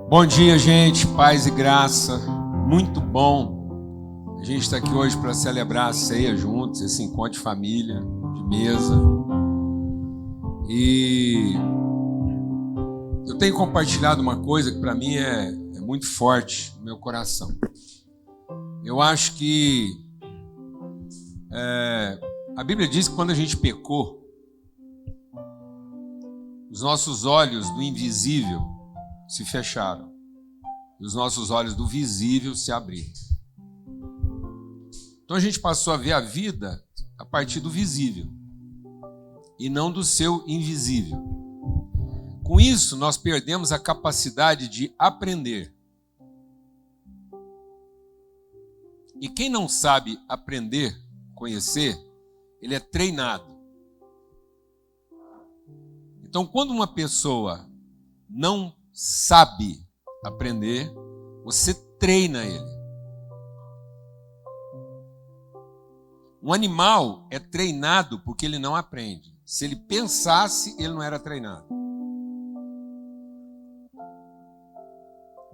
Bom dia, gente, paz e graça, muito bom. A gente está aqui hoje para celebrar a ceia juntos, esse encontro de família, de mesa. E eu tenho compartilhado uma coisa que para mim é muito forte no meu coração. Eu acho que a Bíblia diz que quando a gente pecou, os nossos olhos do invisível se fecharam e os nossos olhos do visível se abriram. Então a gente passou a ver a vida a partir do visível e não do seu invisível. Com isso, nós perdemos a capacidade de aprender. E quem não sabe aprender, conhecer, ele é treinado. Então, quando uma pessoa não sabe aprender, você treina ele. Um animal é treinado porque ele não aprende. Se ele pensasse, ele não era treinado.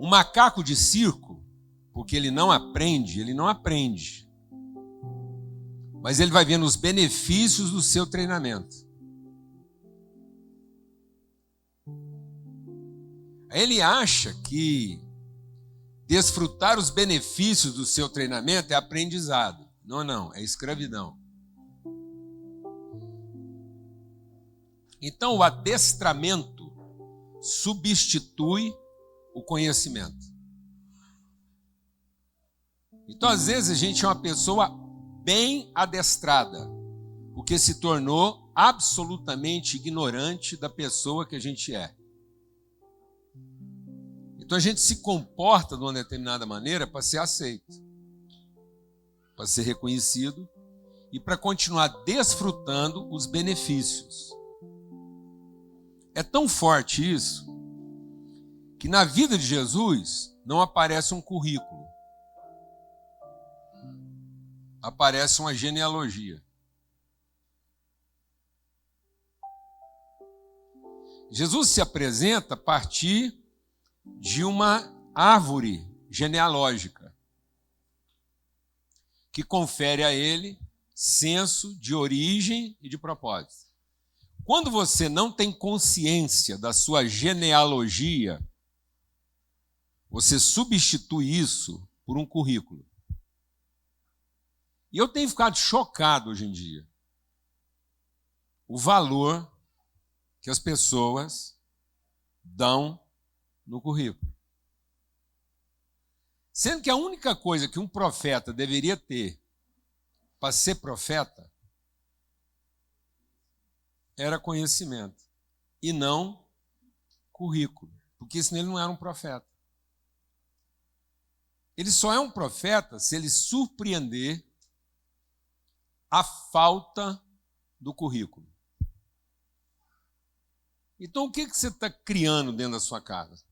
Um macaco de circo, porque ele não aprende, Mas ele vai vendo os benefícios do seu treinamento. Ele acha que desfrutar os benefícios do seu treinamento é aprendizado. Não, é escravidão. Então, o adestramento substitui o conhecimento. Então, às vezes, a gente é uma pessoa bem adestrada, porque se tornou absolutamente ignorante da pessoa que a gente é. Então a gente se comporta de uma determinada maneira para ser aceito, para ser reconhecido e para continuar desfrutando os benefícios. É tão forte isso que na vida de Jesus não aparece um currículo, aparece uma genealogia. Jesus se apresenta a partir de uma árvore genealógica que confere a ele senso de origem e de propósito. Quando você não tem consciência da sua genealogia, você substitui isso por um currículo. E eu tenho ficado chocado hoje em dia. O valor que as pessoas dão no currículo. Sendo que a única coisa que um profeta deveria ter para ser profeta era conhecimento e não currículo, porque senão ele não era um profeta. Ele só é um profeta se ele surpreender a falta do currículo. Então, o que você está criando dentro da sua casa?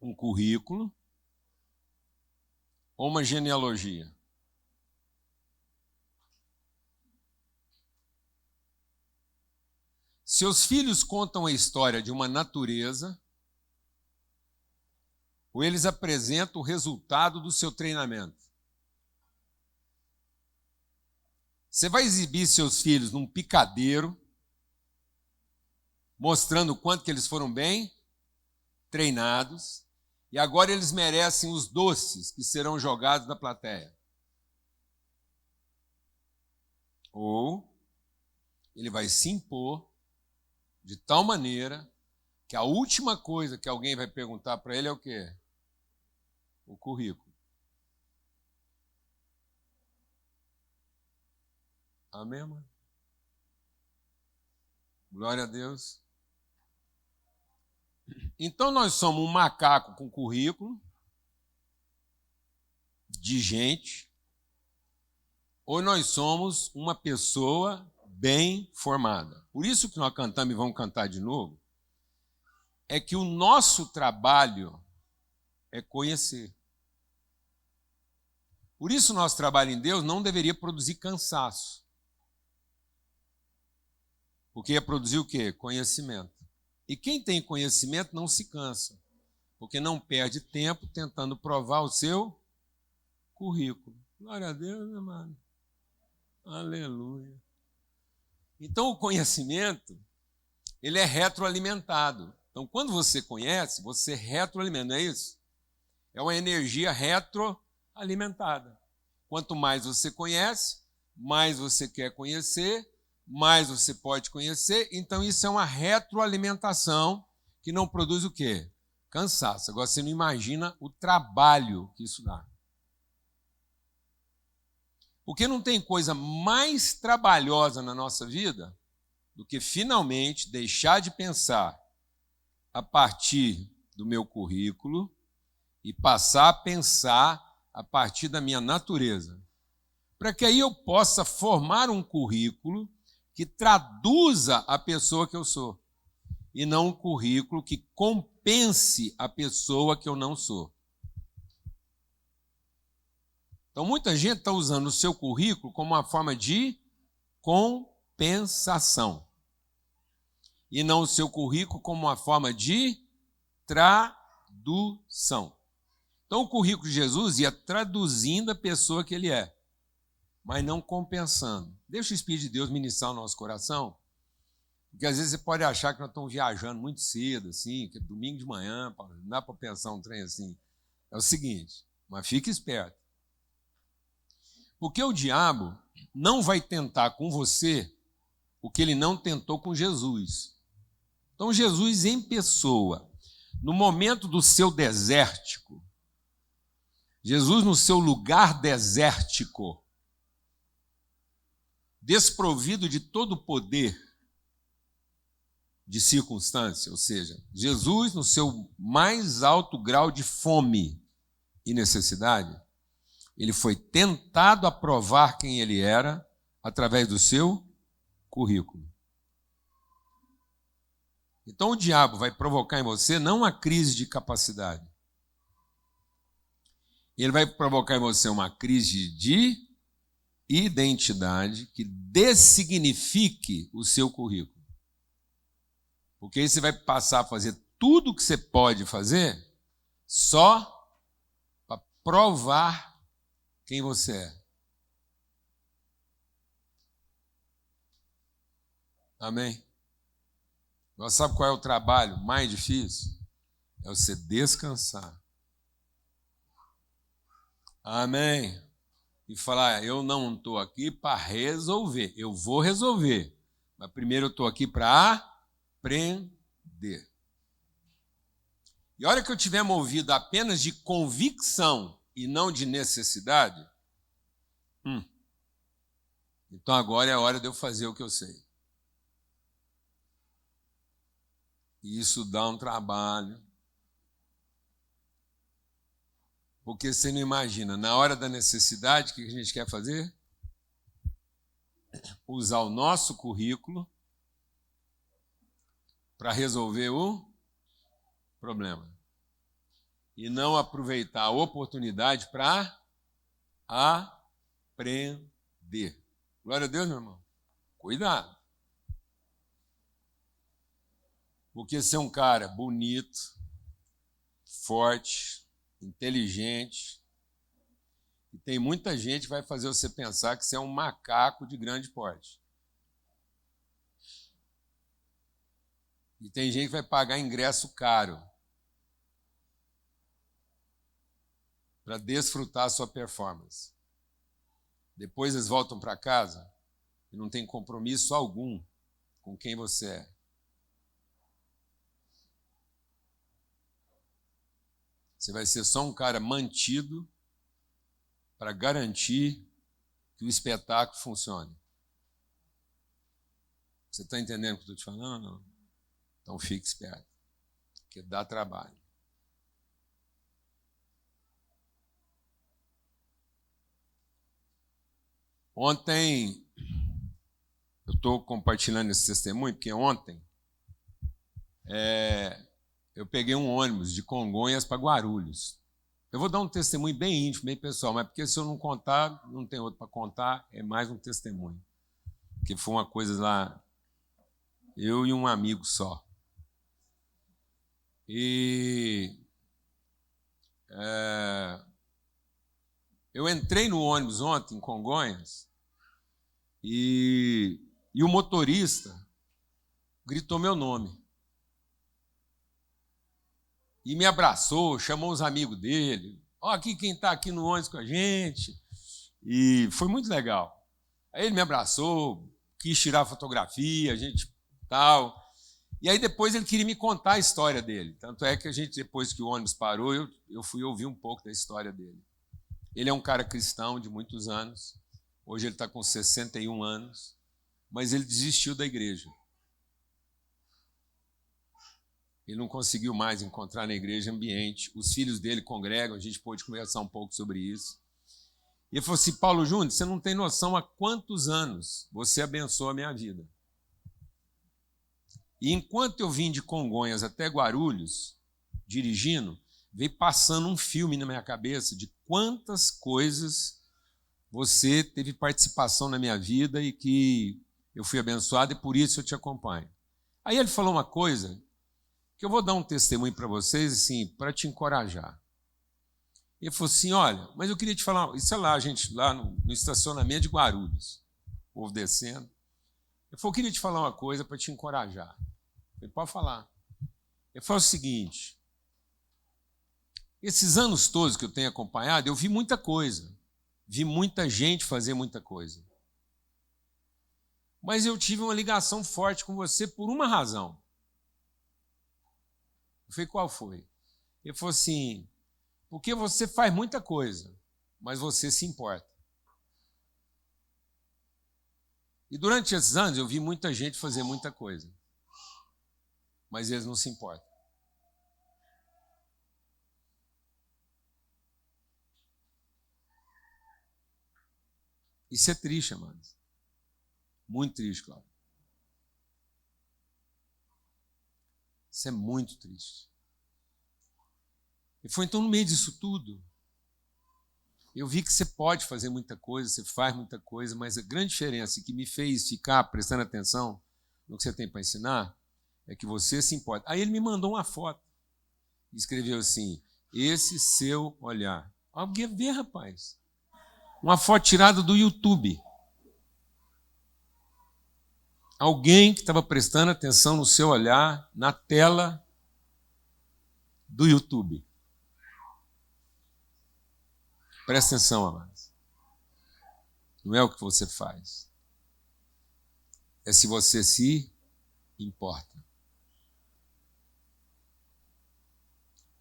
Um currículo ou uma genealogia? Seus filhos contam a história de uma natureza ou eles apresentam o resultado do seu treinamento? Você vai exibir seus filhos num picadeiro, mostrando o quanto que eles foram bem treinados, e agora eles merecem os doces que serão jogados na plateia. Ou ele vai se impor de tal maneira que a última coisa que alguém vai perguntar para ele é o quê? O currículo. Amém, mano? Glória a Deus. Então nós somos um macaco com currículo de gente, ou nós somos uma pessoa bem formada. Por isso que nós cantamos e vamos cantar de novo, é que o nosso trabalho é conhecer. Por isso nosso trabalho em Deus não deveria produzir cansaço. Porque ia produzir o quê? Conhecimento. E quem tem conhecimento não se cansa. porque não perde tempo tentando provar o seu currículo. Glória a Deus, amado. Aleluia. Então, o conhecimento, ele é retroalimentado. Então, quando você conhece, você retroalimenta, não é isso? É uma energia retroalimentada. Quanto mais você conhece, mais você quer conhecer, mais você pode conhecer. Então, isso é uma retroalimentação que não produz o quê? Cansaço. Agora, você não imagina o trabalho que isso dá. Porque não tem coisa mais trabalhosa na nossa vida do que finalmente deixar de pensar a partir do meu currículo e passar a pensar a partir da minha natureza. Para que aí eu possa formar um currículo que traduza a pessoa que eu sou e não um currículo que compense a pessoa que eu não sou. Então, muita gente está usando o seu currículo como uma forma de compensação e não o seu currículo como uma forma de tradução. Então, o currículo de Jesus ia traduzindo a pessoa que ele é, mas não compensando. Deixa o Espírito de Deus ministrar o nosso coração, porque às vezes você pode achar que nós estamos viajando muito cedo, assim, que é domingo de manhã, não dá para pensar um trem assim. É o seguinte, mas fique esperto. Porque o diabo não vai tentar com você o que ele não tentou com Jesus. Então, Jesus em pessoa, no momento do seu desértico, Jesus no seu lugar desértico, desprovido de todo poder de circunstância, ou seja, Jesus no seu mais alto grau de fome e necessidade, ele foi tentado a provar quem ele era através do seu currículo. Então o diabo vai provocar em você não uma crise de capacidade. Ele vai provocar em você uma crise de identidade que dessignifique o seu currículo. Porque aí você vai passar a fazer tudo o que você pode fazer só para provar quem você é. Amém? Agora, sabe qual é o trabalho mais difícil? É você descansar. Amém? E falar, eu não estou aqui para resolver. Eu vou resolver. Mas primeiro eu estou aqui para aprender. E a hora que eu tiver movido apenas de convicção e não de necessidade, então agora é a hora de eu fazer o que eu sei. E isso dá um trabalho. Porque você não imagina, na hora da necessidade, o que a gente quer fazer? Usar o nosso currículo para resolver o problema. E não aproveitar a oportunidade para aprender. Glória a Deus, meu irmão. Cuidado. Porque ser um cara bonito, forte, inteligente, e tem muita gente que vai fazer você pensar que você é um macaco de grande porte. E tem gente que vai pagar ingresso caro para desfrutar a sua performance. Depois eles voltam para casa e não tem compromisso algum com quem você é. Você vai ser só um cara mantido para garantir que o espetáculo funcione. Você está entendendo o que eu estou te falando? Não? Então fique esperto, porque dá trabalho. Ontem, eu estou compartilhando esse testemunho, porque ontem eu peguei um ônibus de Congonhas para Guarulhos. Eu vou dar um testemunho bem íntimo, bem pessoal, mas porque se eu não contar, não tem outro para contar, é mais um testemunho. Porque foi uma coisa lá, eu e um amigo só. E entrei no ônibus ontem, em Congonhas, e o motorista gritou meu nome. E me abraçou, chamou os amigos dele. Ó, aqui quem está aqui no ônibus com a gente. E foi muito legal. Aí ele me abraçou, quis tirar fotografia, a gente tal. E aí depois ele queria me contar a história dele. Tanto é que a gente, depois que o ônibus parou, eu fui ouvir um pouco da história dele. Ele é um cara cristão de muitos anos. Hoje ele está com 61 anos. Mas ele desistiu da igreja. Ele não conseguiu mais encontrar na igreja ambiente. Os filhos dele congregam, a gente pôde conversar um pouco sobre isso. E ele falou assim, Paulo Júnior, você não tem noção há quantos anos você abençoa a minha vida. E enquanto eu vim de Congonhas até Guarulhos, dirigindo, veio passando um filme na minha cabeça de quantas coisas você teve participação na minha vida e que eu fui abençoado e por isso eu te acompanho. Aí ele falou uma coisa que eu vou dar um testemunho para vocês, assim, para te encorajar. Ele falou assim, olha, mas eu queria te falar, isso é lá, gente, lá no estacionamento de Guarulhos, o povo descendo. Ele falou, eu queria te falar uma coisa para te encorajar. Eu falei, pode falar. Ele falou o seguinte, esses anos todos que eu tenho acompanhado, eu vi muita coisa, vi muita gente fazer muita coisa. Mas eu tive uma ligação forte com você por uma razão. Eu falei, qual foi? Ele falou assim, porque você faz muita coisa, mas você se importa. E durante esses anos eu vi muita gente fazer muita coisa, mas eles não se importam. Isso é triste, amados. Muito triste, Cláudio. Isso é muito triste. E foi então no meio disso tudo, eu vi que você pode fazer muita coisa, você faz muita coisa, mas a grande diferença que me fez ficar prestando atenção no que você tem para ensinar é que você se importa. Aí ele me mandou uma foto e escreveu assim, esse seu olhar. Alguém vê, rapaz. Uma foto tirada do YouTube. Alguém que estava prestando atenção no seu olhar na tela do YouTube. Presta atenção, amados. Não é o que você faz. É se você se importa.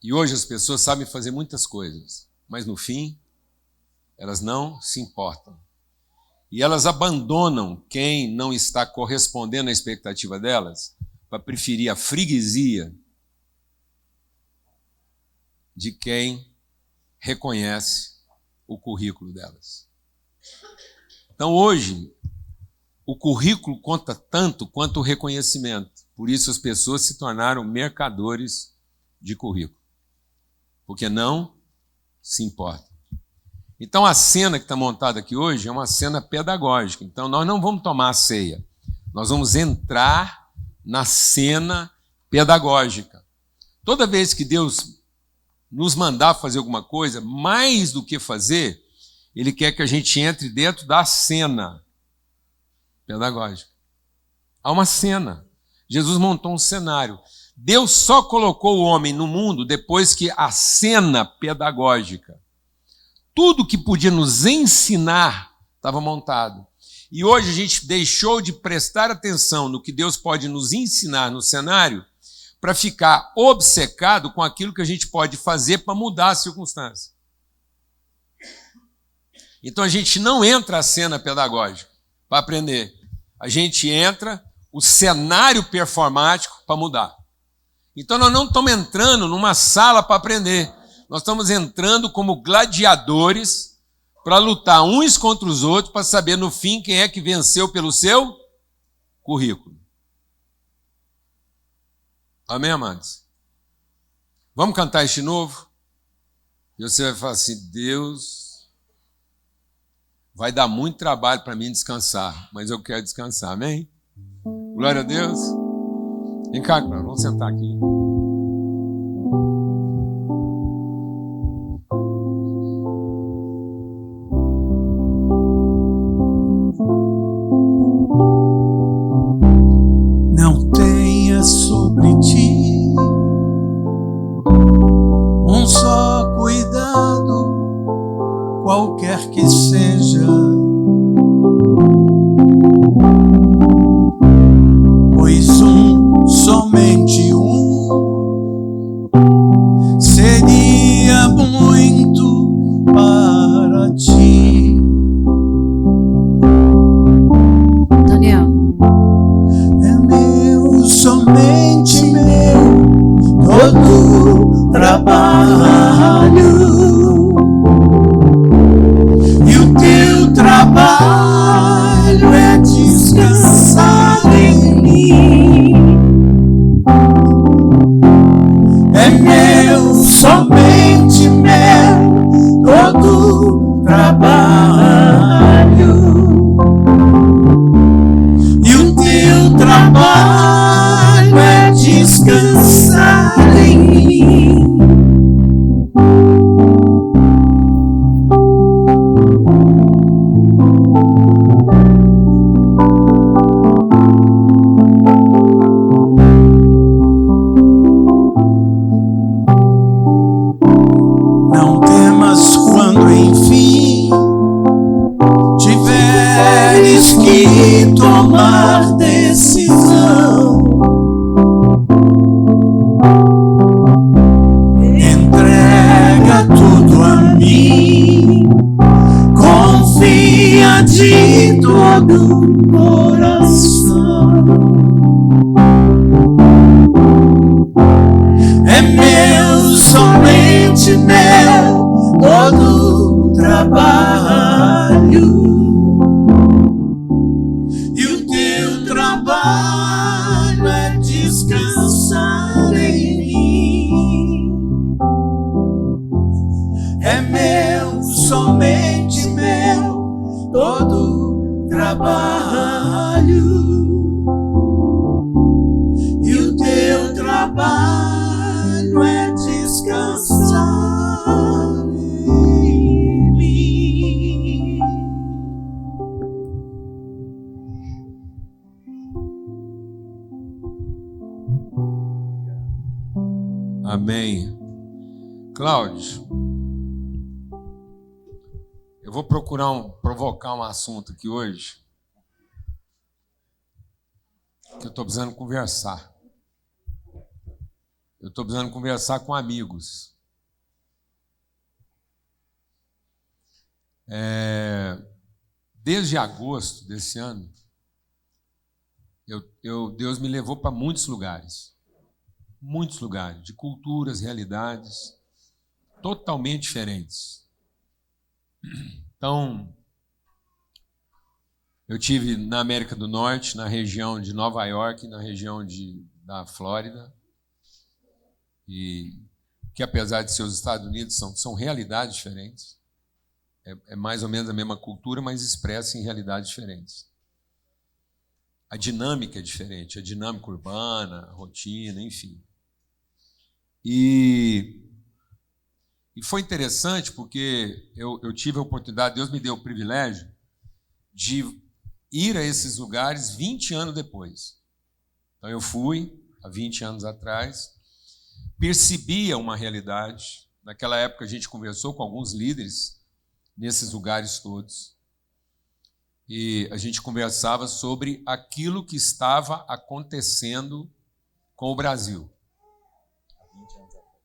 E hoje as pessoas sabem fazer muitas coisas, mas no fim, elas não se importam. E elas abandonam quem não está correspondendo à expectativa delas para preferir a freguesia de quem reconhece o currículo delas. Então, hoje, o currículo conta tanto quanto o reconhecimento. Por isso, as pessoas se tornaram mercadores de currículo. Porque não se importam. Então, a cena que está montada aqui hoje é uma cena pedagógica. Então, nós não vamos tomar a ceia. Nós vamos entrar na cena pedagógica. Toda vez que Deus nos mandar fazer alguma coisa, mais do que fazer, Ele quer que a gente entre dentro da cena pedagógica. Há uma cena. Jesus montou um cenário. Deus só colocou o homem no mundo depois que a cena pedagógica, tudo que podia nos ensinar, estava montado. E hoje a gente deixou de prestar atenção no que Deus pode nos ensinar no cenário para ficar obcecado com aquilo que a gente pode fazer para mudar a circunstância. Então a gente não entra a cena pedagógica para aprender. A gente entra o cenário performático para mudar. Então nós não estamos entrando numa sala para aprender. Nós estamos entrando como gladiadores para lutar uns contra os outros, para saber no fim quem é que venceu pelo seu currículo. Amém, amados? Vamos cantar este novo? E você vai falar assim, Deus, vai dar muito trabalho para mim descansar, mas eu quero descansar, amém? Glória a Deus. Vem cá, vamos sentar aqui. Um só cuidado, qualquer que seja, pois somente seria muito para ti. Daniel. É meu, somente meu, todo trabalho, e o teu trabalho é descansar em mim. É meu, somente meu, todo trabalho, e o teu trabalho é descansar em mim. Não temas quando enfim tiveres que tomar decisão. Entrega tudo a mim, confia de todo o coração. É meu, somente meu, todo o trabalho, e o teu trabalho é descansar em mim. É meu, somente meu, todo o trabalho, e o teu trabalho é descansar em mim. Amém. Cláudio, eu vou provocar um assunto aqui hoje que eu estou precisando conversar. Eu estou precisando conversar com amigos. Desde agosto desse ano, Deus me levou para muitos lugares, de culturas, realidades totalmente diferentes. Então, eu tive na América do Norte, na região de Nova York, na região da Flórida, e que apesar de ser os Estados Unidos, são realidades diferentes. É mais ou menos a mesma cultura, mas expressa em realidades diferentes. A dinâmica é diferente, a dinâmica urbana, a rotina, enfim. E foi interessante porque eu tive a oportunidade, Deus me deu o privilégio de ir a esses lugares 20 anos depois. Então eu fui, há 20 anos atrás, percebia uma realidade. Naquela época a gente conversou com alguns líderes nesses lugares todos. E a gente conversava sobre aquilo que estava acontecendo com o Brasil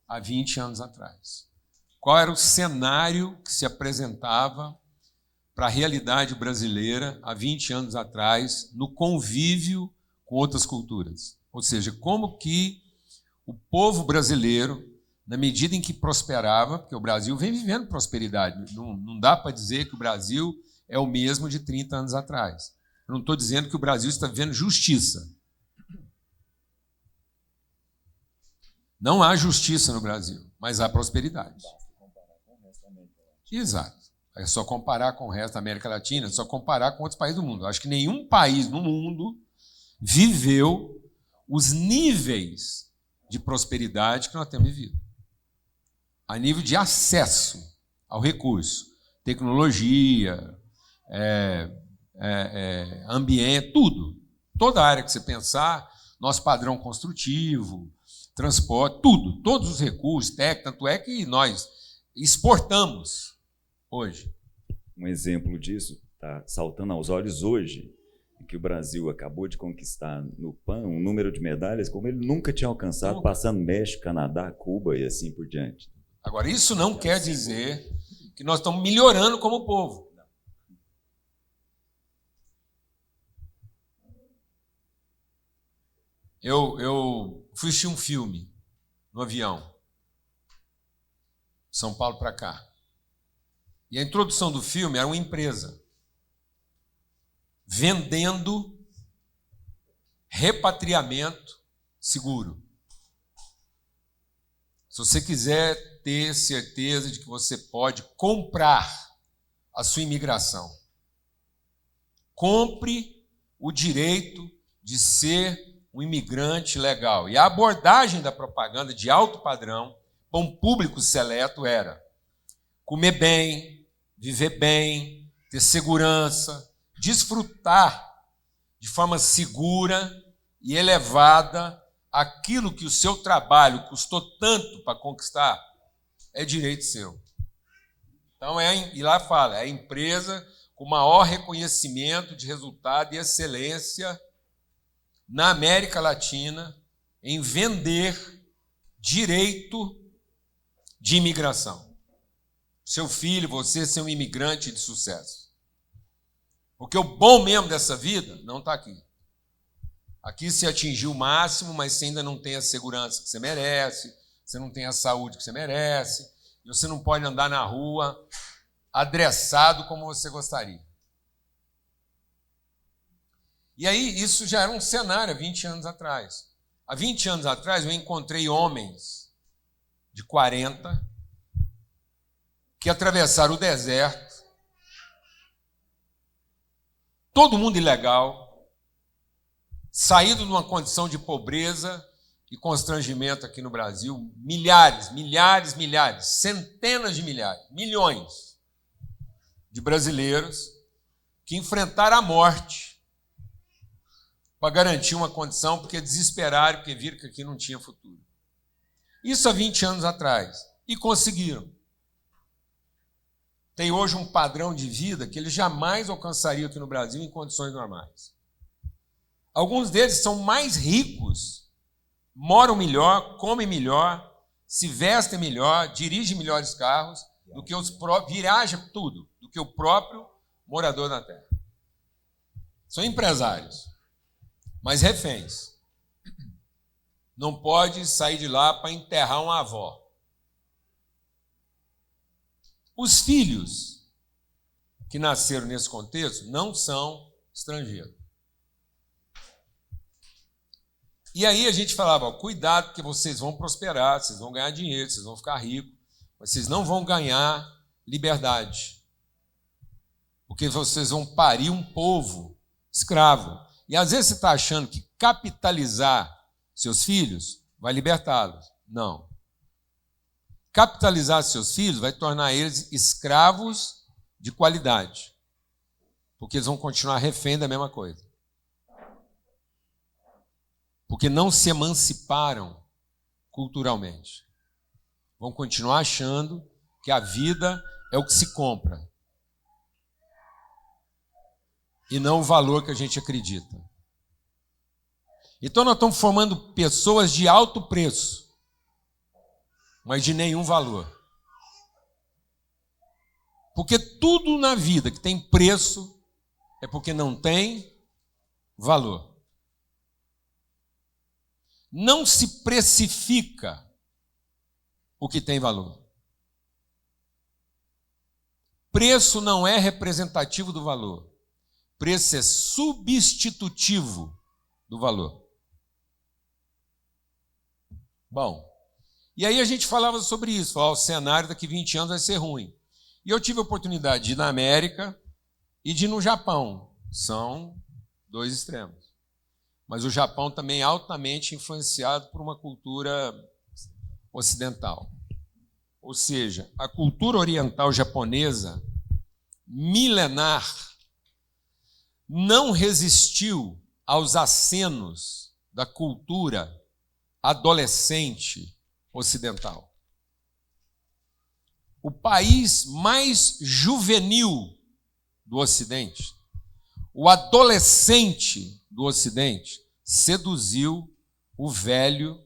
há 20 anos atrás. Qual era o cenário que se apresentava para a realidade brasileira há 20 anos atrás, no convívio com outras culturas? Ou seja, como que o povo brasileiro, na medida em que prosperava, porque o Brasil vem vivendo prosperidade, não dá para dizer que o Brasil é o mesmo de 30 anos atrás. Eu não estou dizendo que o Brasil está vivendo justiça. Não há justiça no Brasil, mas há prosperidade. Exato. É só comparar com o resto da América Latina, é só comparar com outros países do mundo. Eu acho que nenhum país no mundo viveu os níveis de prosperidade que nós temos vivido. A nível de acesso ao recurso, tecnologia, ambiente, tudo. Toda área que você pensar, nosso padrão construtivo, transporte, tudo, todos os recursos técnicos, tanto é que nós exportamos hoje. Um exemplo disso está saltando aos olhos hoje, que o Brasil acabou de conquistar no PAN um número de medalhas como ele nunca tinha alcançado, passando México, Canadá, Cuba e assim por diante. Agora, isso não quer dizer que nós estamos melhorando como povo. Eu fui assistir um filme no avião, São Paulo para cá. E a introdução do filme era uma empresa vendendo repatriamento seguro. Se você quiser ter certeza de que você pode comprar a sua imigração, compre o direito de ser um imigrante legal. E a abordagem da propaganda de alto padrão para um público seleto era comer bem, viver bem, ter segurança, desfrutar de forma segura e elevada aquilo que o seu trabalho custou tanto para conquistar, é direito seu. Então, e lá fala, é a empresa com maior reconhecimento de resultado e excelência na América Latina em vender direito de imigração. Seu filho, você ser um imigrante de sucesso. Porque o bom mesmo dessa vida não está aqui. Aqui você atingiu o máximo, mas você ainda não tem a segurança que você merece, você não tem a saúde que você merece, e você não pode andar na rua adressado como você gostaria. E aí, isso já era um cenário há 20 anos atrás. Há 20 anos atrás, eu encontrei homens de 40 que atravessaram o deserto, todo mundo ilegal, saído de uma condição de pobreza e constrangimento aqui no Brasil, milhares, centenas de milhares, milhões de brasileiros que enfrentaram a morte para garantir uma condição, porque desesperaram, porque viram que aqui não tinha futuro. Isso há 20 anos atrás. E conseguiram. Tem hoje um padrão de vida que eles jamais alcançariam aqui no Brasil em condições normais. Alguns deles são mais ricos, moram melhor, comem melhor, se vestem melhor, dirigem melhores carros, do que os próprios, viajam tudo, do que o próprio morador da terra. São empresários, mas reféns. Não pode sair de lá para enterrar uma avó. Os filhos que nasceram nesse contexto não são estrangeiros. E aí a gente falava, cuidado, porque vocês vão prosperar, vocês vão ganhar dinheiro, vocês vão ficar ricos, mas vocês não vão ganhar liberdade. Porque vocês vão parir um povo escravo. E às vezes você está achando que capitalizar seus filhos vai libertá-los. Não. Capitalizar seus filhos vai tornar eles escravos de qualidade. Porque eles vão continuar refém da mesma coisa. Porque não se emanciparam culturalmente. Vão continuar achando que a vida é o que se compra. E não o valor que a gente acredita. Então nós estamos formando pessoas de alto preço, mas de nenhum valor. Porque tudo na vida que tem preço é porque não tem valor. Não se precifica o que tem valor. Preço não é representativo do valor. Preço é substitutivo do valor. Bom, e aí a gente falava sobre isso, o cenário daqui 20 anos vai ser ruim. E eu tive a oportunidade de ir na América e de ir no Japão. São dois extremos. Mas o Japão também é altamente influenciado por uma cultura ocidental. Ou seja, a cultura oriental japonesa, milenar, não resistiu aos acenos da cultura adolescente ocidental. O país mais juvenil do Ocidente, o adolescente do Ocidente, seduziu o velho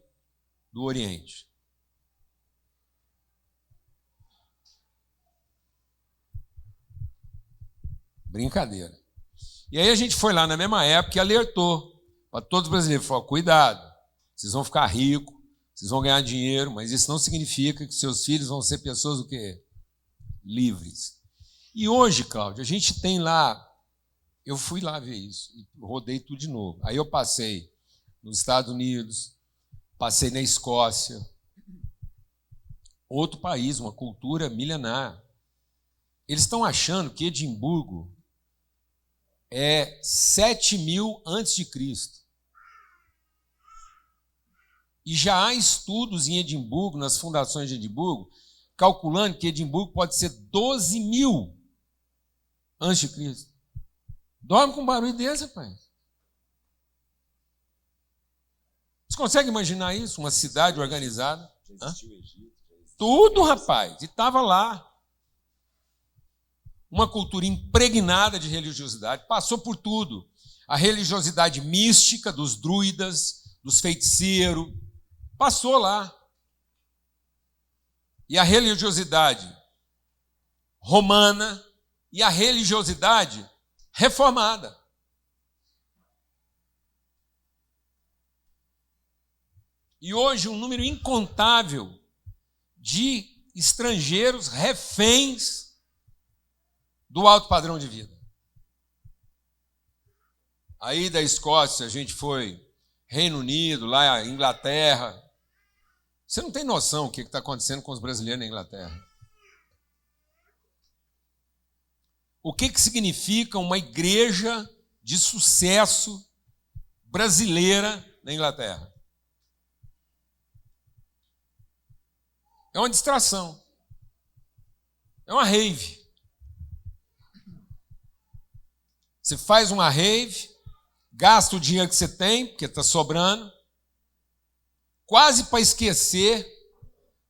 do Oriente. Brincadeira. E aí a gente foi lá na mesma época e alertou para todos os brasileiros. Falou, cuidado, vocês vão ficar ricos, vocês vão ganhar dinheiro, mas isso não significa que seus filhos vão ser pessoas o quê? Livres. E hoje, Cláudio, a gente tem lá, eu fui lá ver isso, e rodei tudo de novo. Aí eu passei nos Estados Unidos, passei na Escócia, outro país, uma cultura milenar. Eles estão achando que Edimburgo é 7.000 antes de Cristo. E já há estudos em Edimburgo, nas fundações de Edimburgo, calculando que Edimburgo pode ser 12.000 antes de Cristo. Dorme com um barulho desse, rapaz. Você consegue imaginar isso? Uma cidade organizada? Já existiu o Egito. Tudo, rapaz. E estava lá. Uma cultura impregnada de religiosidade. Passou por tudo. A religiosidade mística dos druidas, dos feiticeiros. Passou lá. E a religiosidade romana e a religiosidade reformada. E hoje um número incontável de estrangeiros reféns do alto padrão de vida. Aí da Escócia a gente foi Reino Unido, lá Inglaterra. Você não tem noção o que está acontecendo com os brasileiros na Inglaterra. O que significa uma igreja de sucesso brasileira na Inglaterra? É uma distração. É uma rave. Você faz uma rave, gasta o dinheiro que você tem, porque está sobrando, quase para esquecer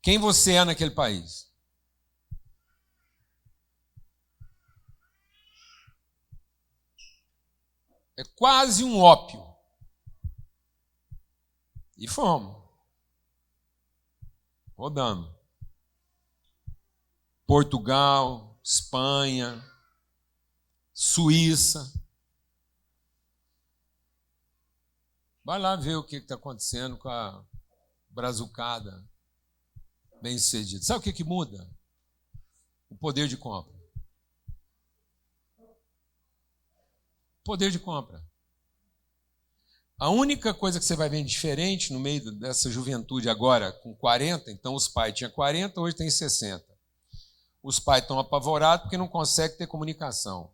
quem você é naquele país. É quase um ópio. E fomos. Rodamos. Portugal, Espanha, Suíça. Vai lá ver o que está acontecendo com a brazucada bem-sucedida. Sabe o que muda? O poder de compra. Poder de compra. A única coisa que você vai ver diferente no meio dessa juventude agora, com 40, então os pais tinham 40, hoje tem 60. Os pais estão apavorados porque não conseguem ter comunicação.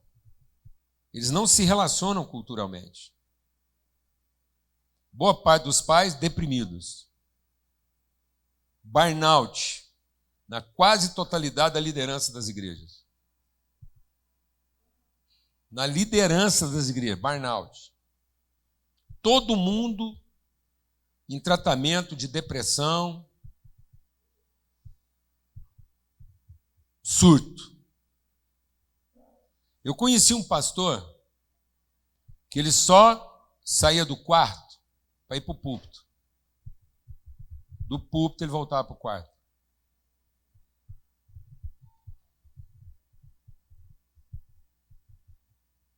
Eles não se relacionam culturalmente. Boa parte dos pais deprimidos. Burnout, na quase totalidade da liderança das igrejas. Na liderança das igrejas, burnout. Todo mundo em tratamento de depressão, surto. Eu conheci um pastor que ele só saía do quarto para ir para o púlpito. Do púlpito ele voltava para o quarto.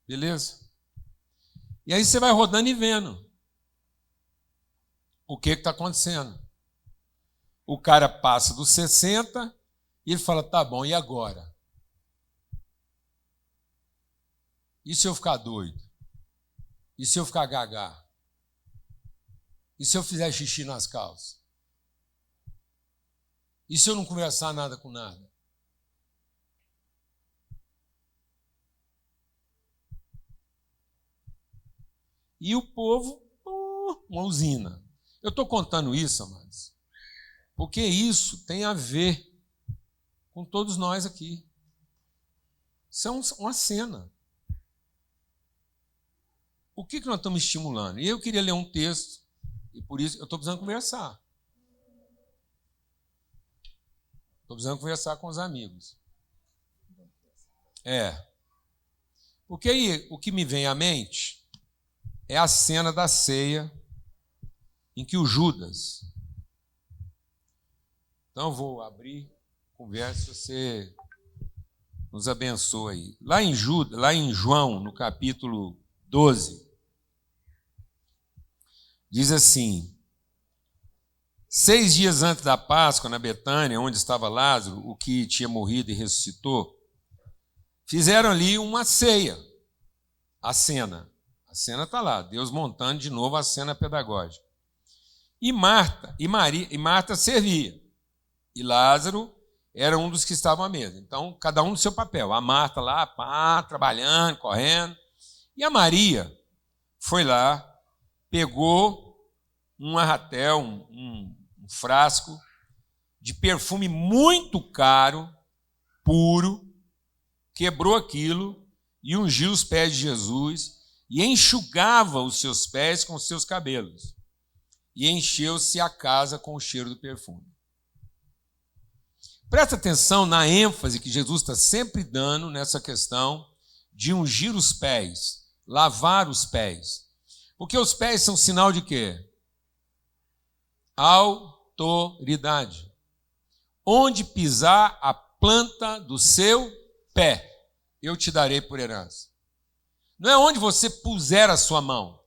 Beleza? E aí você vai rodando e vendo o que está acontecendo. O cara passa dos 60 e ele fala, tá bom, e agora? E se eu ficar doido? E se eu ficar gagá? E se eu fizer xixi nas calças? E se eu não conversar nada com nada? E o povo, uma usina. Eu estou contando isso, amados, porque isso tem a ver com todos nós aqui. Isso é uma cena. O que nós estamos estimulando? E eu queria ler um texto, E por isso eu estou precisando conversar. Estou precisando conversar com os amigos. Porque aí o que me vem à mente é a cena da ceia em que o Judas... Então eu vou abrir, conversa, você nos abençoa aí. Lá em João, no capítulo 12, diz assim: 6 dias antes da Páscoa, na Betânia, onde estava Lázaro, o que tinha morrido e ressuscitou, fizeram ali uma ceia, a cena. A cena está lá, Deus montando de novo a cena pedagógica. E Marta servia. E Lázaro era um dos que estavam à mesa. Então, cada um do seu papel. A Marta lá, trabalhando, correndo. E a Maria foi lá, pegou um arratel, um frasco de perfume muito caro, puro, quebrou aquilo e ungiu os pés de Jesus e enxugava os seus pés com os seus cabelos. E encheu-se a casa com o cheiro do perfume. Presta atenção na ênfase que Jesus está sempre dando nessa questão de ungir os pés, lavar os pés. Porque os pés são sinal de quê? Autoridade. Onde pisar a planta do seu pé, eu te darei por herança. Não é onde você puser a sua mão.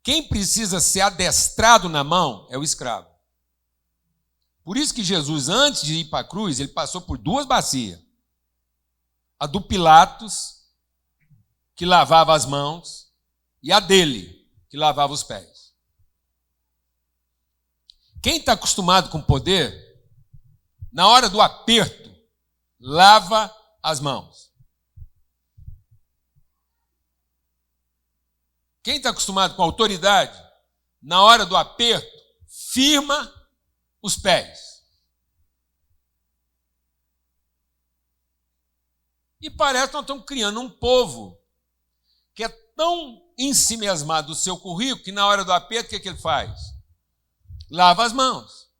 Quem precisa ser adestrado na mão é o escravo. Por isso que Jesus, antes de ir para a cruz, ele passou por 2 bacias. A do Pilatos, que lavava as mãos, e a dele, que lavava os pés. Quem está acostumado com poder, na hora do aperto, lava as mãos. Quem está acostumado com autoridade, na hora do aperto, firma os pés. E parece que nós estamos criando um povo que é tão ensimesmado do seu currículo que na hora do aperto, o que ele faz? Lava as mãos.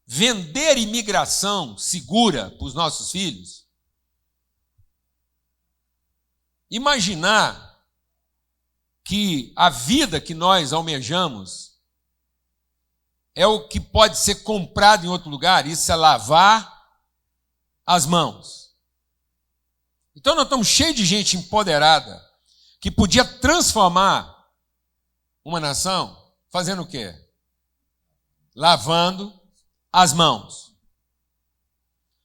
Vender imigração segura para os nossos filhos. Imaginar que a vida que nós almejamos é o que pode ser comprado em outro lugar, isso é lavar as mãos. Então nós estamos cheios de gente empoderada que podia transformar uma nação fazendo o quê? Lavando as mãos.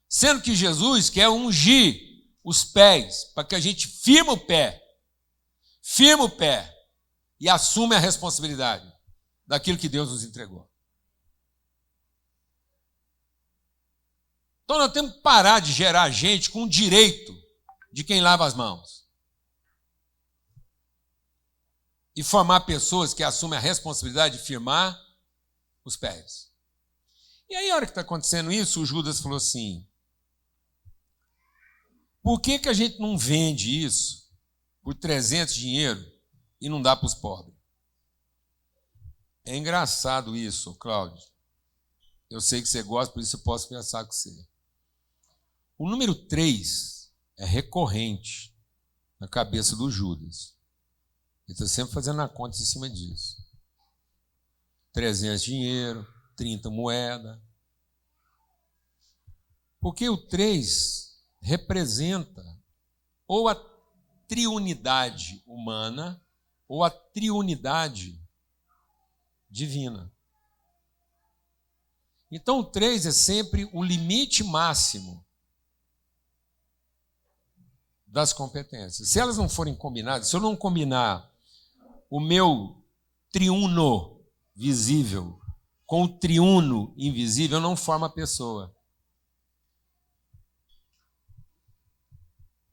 Sendo que Jesus quer ungir os pés para que a gente firme o pé e assume a responsabilidade daquilo que Deus nos entregou. Então nós temos que parar de gerar gente com o direito de quem lava as mãos. E formar pessoas que assumem a responsabilidade de firmar os pés. E aí, a hora que está acontecendo isso, o Judas falou assim: por que a gente não vende isso por 300 dinheiro e não dá para os pobres? É engraçado isso, Cláudio. Eu sei que você gosta, por isso eu posso pensar com você. O número 3 é recorrente na cabeça do Judas. Ele está sempre fazendo a conta em cima disso. 300 dinheiro, 30 moeda. Porque o 3 representa ou a triunidade humana ou a triunidade divina. Então o 3 é sempre o limite máximo das competências. Se elas não forem combinadas, se eu não combinar o meu triuno visível com o triuno invisível, eu não formo a pessoa.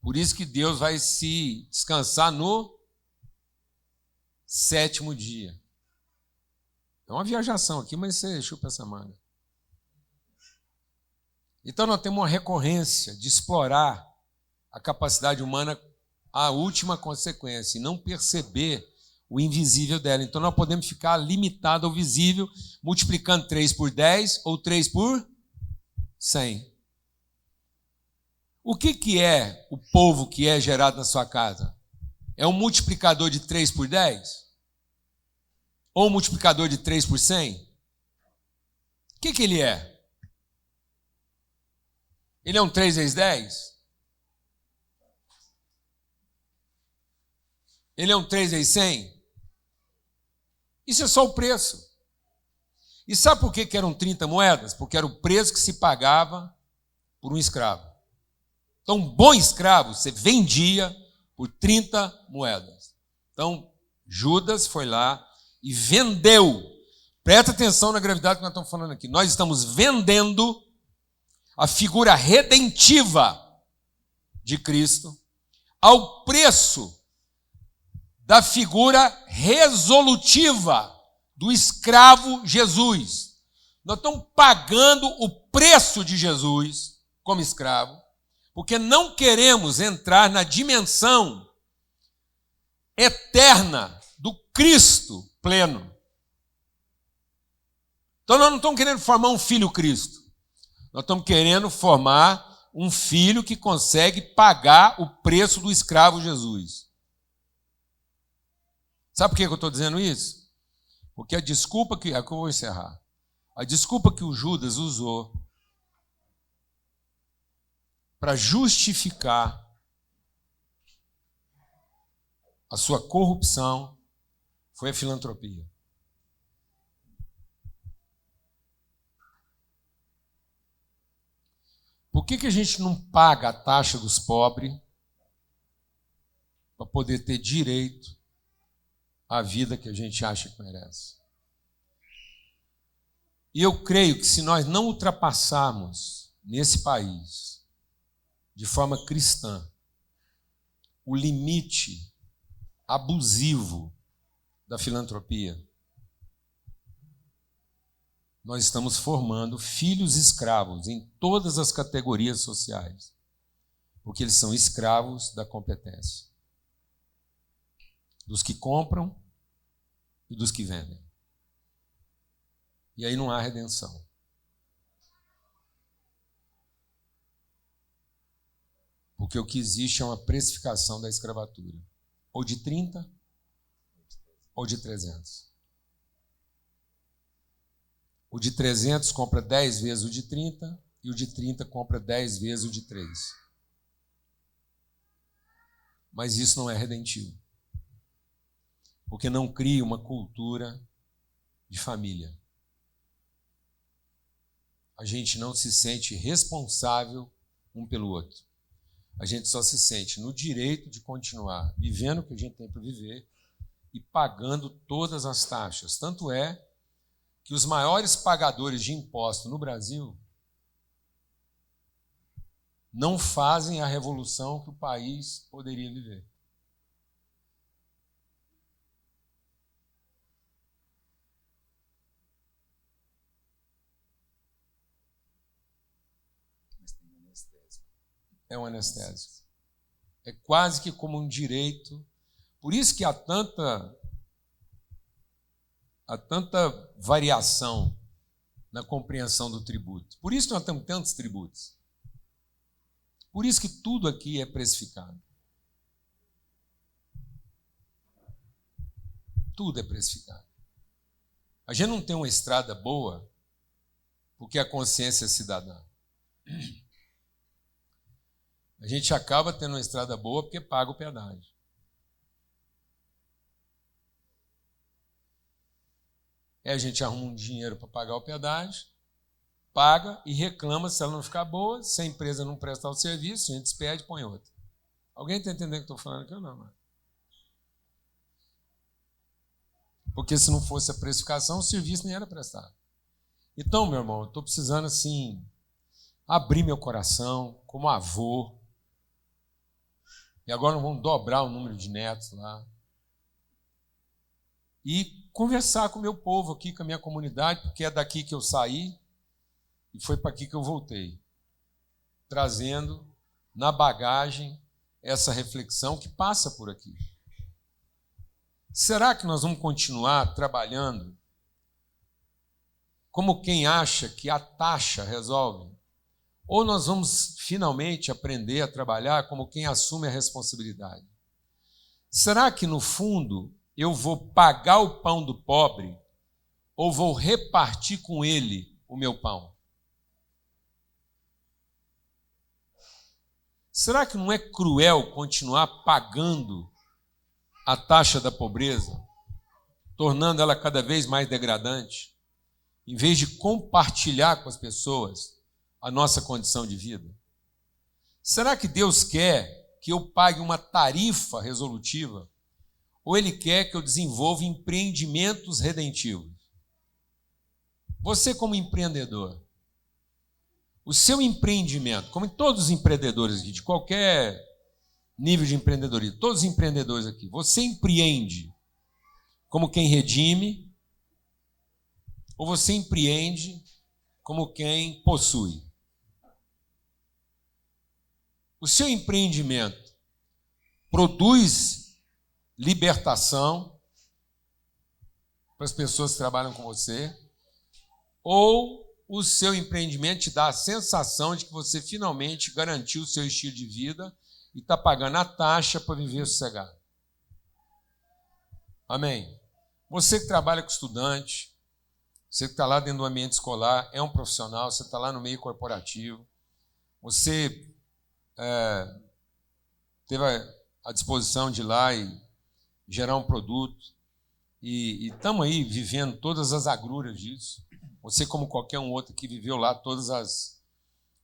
Por isso que Deus vai se descansar no 7º dia. É uma viajação aqui, mas você chupa essa manga. Então nós temos uma recorrência de explorar a capacidade humana à última consequência e não perceber o invisível dela. Então nós podemos ficar limitados ao visível, multiplicando 3 por 10 ou 3 por 100. O que é o povo que é gerado na sua casa? É um multiplicador de 3 por 10? Ou um multiplicador de 3 por 100? O que ele é? Ele é um 3 vezes 10? Ele é um 3 vezes 100? Isso é só o preço. E sabe por que eram 30 moedas? Porque era o preço que se pagava por um escravo. Então, um bom escravo você vendia por 30 moedas. Então, Judas foi lá e vendeu. Presta atenção na gravidade que nós estamos falando aqui. Nós estamos vendendo a figura redentiva de Cristo ao preço da figura resolutiva do escravo Jesus. Nós estamos pagando o preço de Jesus como escravo, porque não queremos entrar na dimensão eterna do Cristo pleno. Então nós não estamos querendo formar um filho Cristo. Nós estamos querendo formar um filho que consegue pagar o preço do escravo Jesus. Sabe por que eu estou dizendo isso? Porque a desculpa que... Aqui eu vou encerrar. A desculpa que o Judas usou para justificar a sua corrupção foi a filantropia. Por que a gente não paga a taxa dos pobres para poder ter direito à vida que a gente acha que merece? E eu creio que se nós não ultrapassarmos nesse país, de forma cristã, o limite abusivo da filantropia, nós estamos formando filhos escravos em todas as categorias sociais, porque eles são escravos da competência, dos que compram e dos que vendem. E aí não há redenção. Porque o que existe é uma precificação da escravatura, ou de 30 ou de 300. O de 300 compra 10 vezes o de 30 e o de 30 compra 10 vezes o de 3. Mas isso não é redentivo. Porque não cria uma cultura de família. A gente não se sente responsável um pelo outro. A gente só se sente no direito de continuar vivendo o que a gente tem para viver e pagando todas as taxas. Tanto é que os maiores pagadores de imposto no Brasil não fazem a revolução que o país poderia viver. É um anestésico. É quase que como um direito. Por isso que há tanta variação na compreensão do tributo. Por isso que nós temos tantos tributos. Por isso que tudo aqui é precificado. Tudo é precificado. A gente não tem uma estrada boa porque a consciência é cidadã. A gente acaba tendo uma estrada boa porque paga o pedágio. Aí a gente arruma um dinheiro para pagar o pedágio, paga e reclama se ela não ficar boa, se a empresa não prestar o serviço, a gente despede e põe outra. Alguém está entendendo o que eu estou falando aqui ou não? Mano? Porque se não fosse a precificação, o serviço nem era prestado. Então, meu irmão, eu estou precisando, assim, abrir meu coração como avô. E agora nós vamos dobrar o número de netos lá. E conversar com o meu povo aqui, com a minha comunidade, porque é daqui que eu saí e foi para aqui que eu voltei. Trazendo na bagagem essa reflexão que passa por aqui. Será que nós vamos continuar trabalhando como quem acha que a taxa resolve? Ou nós vamos finalmente aprender a trabalhar como quem assume a responsabilidade? Será que, no fundo, eu vou pagar o pão do pobre ou vou repartir com ele o meu pão? Será que não é cruel continuar pagando a taxa da pobreza, tornando ela cada vez mais degradante, em vez de compartilhar com as pessoas a nossa condição de vida? Será que Deus quer que eu pague uma tarifa resolutiva ou Ele quer que eu desenvolva empreendimentos redentivos? Você, como empreendedor, o seu empreendimento, como em todos os empreendedores aqui, de qualquer nível de empreendedorismo, todos os empreendedores aqui, você empreende como quem redime ou você empreende como quem possui? O seu empreendimento produz libertação para as pessoas que trabalham com você, ou o seu empreendimento te dá a sensação de que você finalmente garantiu o seu estilo de vida e está pagando a taxa para viver sossegado? Amém? Você que trabalha com estudante, você que está lá dentro do ambiente escolar, é um profissional, você está lá no meio corporativo, você teve a disposição de ir lá e gerar um produto, e estamos aí vivendo todas as agruras disso. Você, como qualquer um outro que viveu lá todos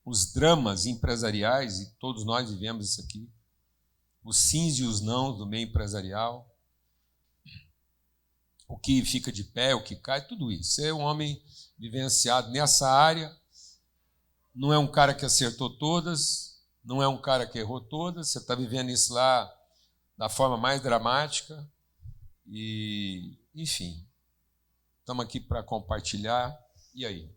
os dramas empresariais, e todos nós vivemos isso aqui, os sims e os nãos do meio empresarial, o que fica de pé, o que cai, tudo isso. Você é um homem vivenciado nessa área, não é um cara que acertou todas, não é um cara que errou todas, você está vivendo isso lá da forma mais dramática, e, enfim, estamos aqui para compartilhar. E aí?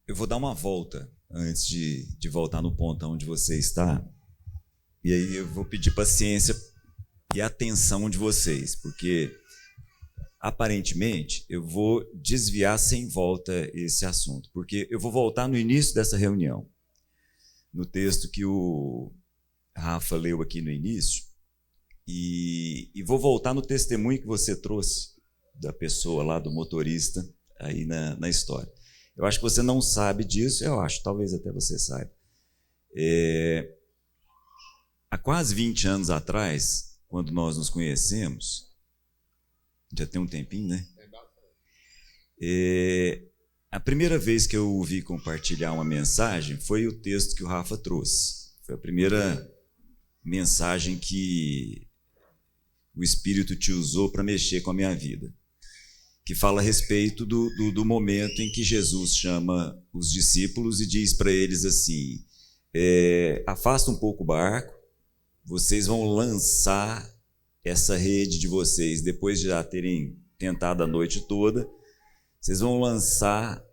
Eu vou dar uma volta antes de voltar no ponto onde você está, e aí eu vou pedir paciência e atenção de vocês, porque aparentemente eu vou desviar sem volta esse assunto, porque eu vou voltar no início dessa reunião, no texto que o Rafa leu aqui no início, e vou voltar no testemunho que você trouxe da pessoa lá, do motorista, aí na história. Eu acho que você não sabe disso, eu acho, talvez até você saiba. Há quase 20 anos atrás, quando nós nos conhecemos, já tem um tempinho, né? A primeira vez que eu ouvi compartilhar uma mensagem foi o texto que o Rafa trouxe. Foi a primeira mensagem que o Espírito te usou para mexer com a minha vida, que fala a respeito do momento em que Jesus chama os discípulos e diz para eles assim: afasta um pouco o barco, vocês vão lançar essa rede de vocês, depois de já terem tentado a noite toda, vocês vão lançar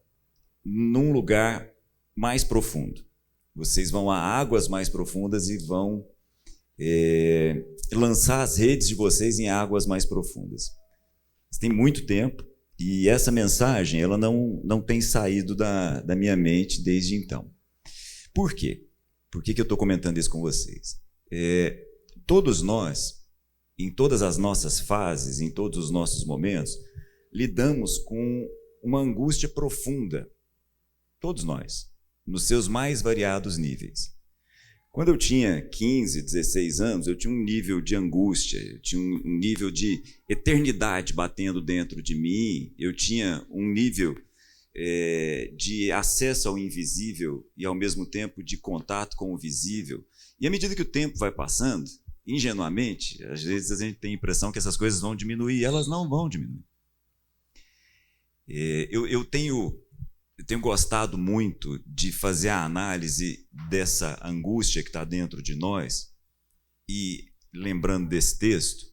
num lugar mais profundo. Vocês vão a águas mais profundas e vão lançar as redes de vocês em águas mais profundas. Tem muito tempo, e essa mensagem ela não tem saído da minha mente desde então. Por quê? Por que eu estou comentando isso com vocês? Todos nós, em todas as nossas fases, em todos os nossos momentos, lidamos com uma angústia profunda. Todos nós, nos seus mais variados níveis. Quando eu tinha 15, 16 anos, eu tinha um nível de angústia, eu tinha um nível de eternidade batendo dentro de mim, eu tinha um nível de acesso ao invisível e, ao mesmo tempo, de contato com o visível. E à medida que o tempo vai passando, ingenuamente, às vezes a gente tem a impressão que essas coisas vão diminuir, e elas não vão diminuir. Eu tenho gostado muito de fazer a análise dessa angústia que está dentro de nós e, lembrando desse texto,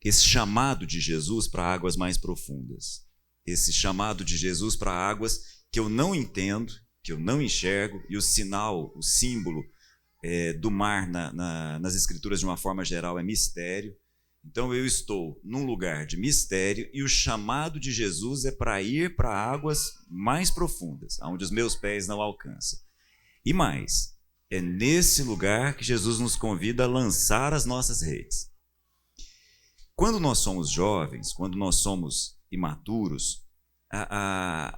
esse chamado de Jesus para águas mais profundas, esse chamado de Jesus para águas que eu não entendo, que eu não enxergo, e o sinal, o símbolo do mar nas Escrituras, de uma forma geral, é mistério. Então eu estou num lugar de mistério e o chamado de Jesus é para ir para águas mais profundas, onde os meus pés não alcançam. E mais, é nesse lugar que Jesus nos convida a lançar as nossas redes. Quando nós somos jovens, quando nós somos imaturos,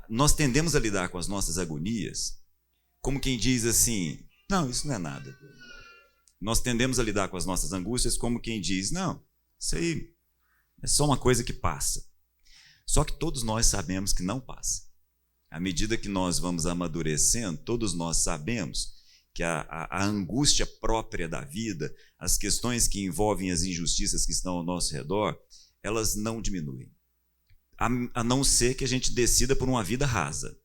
nós tendemos a lidar com as nossas agonias como quem diz assim, não, isso não é nada. Nós tendemos a lidar com as nossas angústias como quem diz, não, isso aí é só uma coisa que passa. Só que todos nós sabemos que não passa. À medida que nós vamos amadurecendo, todos nós sabemos que a angústia própria da vida, as questões que envolvem as injustiças que estão ao nosso redor, elas não diminuem. A não ser que a gente decida por uma vida rasa.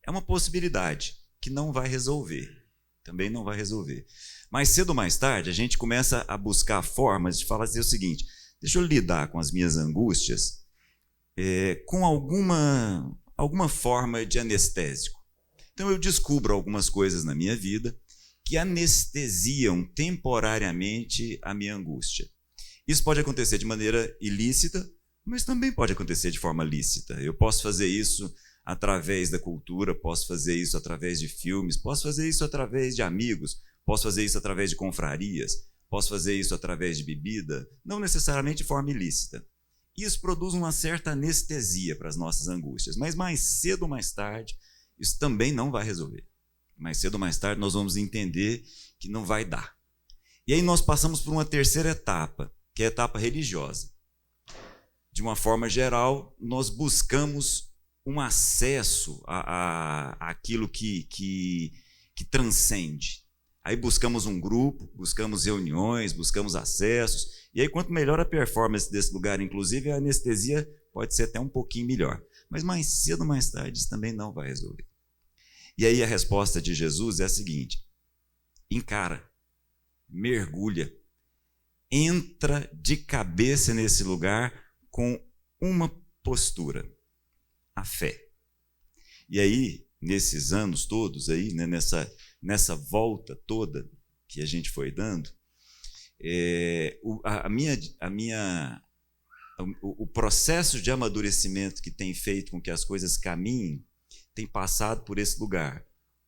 É uma possibilidade que não vai resolver. Também não vai resolver. Mais cedo ou mais tarde, a gente começa a buscar formas de falar assim, o seguinte, deixa eu lidar com as minhas angústias com alguma forma de anestésico. Então eu descubro algumas coisas na minha vida que anestesiam temporariamente a minha angústia. Isso pode acontecer de maneira ilícita, mas também pode acontecer de forma lícita. Eu posso fazer isso através da cultura, posso fazer isso através de filmes, posso fazer isso através de amigos, posso fazer isso através de confrarias, posso fazer isso através de bebida, não necessariamente de forma ilícita. Isso produz uma certa anestesia para as nossas angústias, mas mais cedo ou mais tarde, isso também não vai resolver. Mais cedo ou mais tarde nós vamos entender que não vai dar. E aí nós passamos por uma terceira etapa, que é a etapa religiosa. De uma forma geral, nós buscamos um acesso àquilo que transcende. Aí buscamos um grupo, buscamos reuniões, buscamos acessos, e aí quanto melhor a performance desse lugar, inclusive a anestesia pode ser até um pouquinho melhor. Mas mais cedo ou mais tarde isso também não vai resolver. E aí a resposta de Jesus é a seguinte, encara, mergulha, entra de cabeça nesse lugar com uma postura, a fé. E aí, nesses anos todos, aí, né, nessa volta toda que a gente foi dando, o processo de amadurecimento que tem feito com que as coisas caminhem tem passado por esse lugar,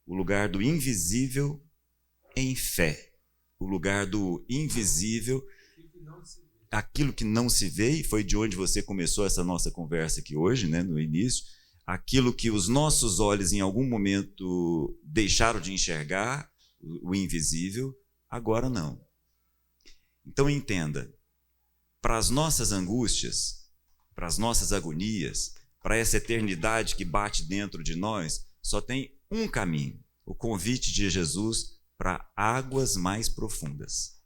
o lugar do invisível em fé, o lugar do invisível, aquilo que não se vê, e foi de onde você começou essa nossa conversa aqui hoje, né, no início, aquilo que os nossos olhos em algum momento deixaram de enxergar, o invisível, agora não. Então entenda, para as nossas angústias, para as nossas agonias, para essa eternidade que bate dentro de nós, só tem um caminho, o convite de Jesus para águas mais profundas.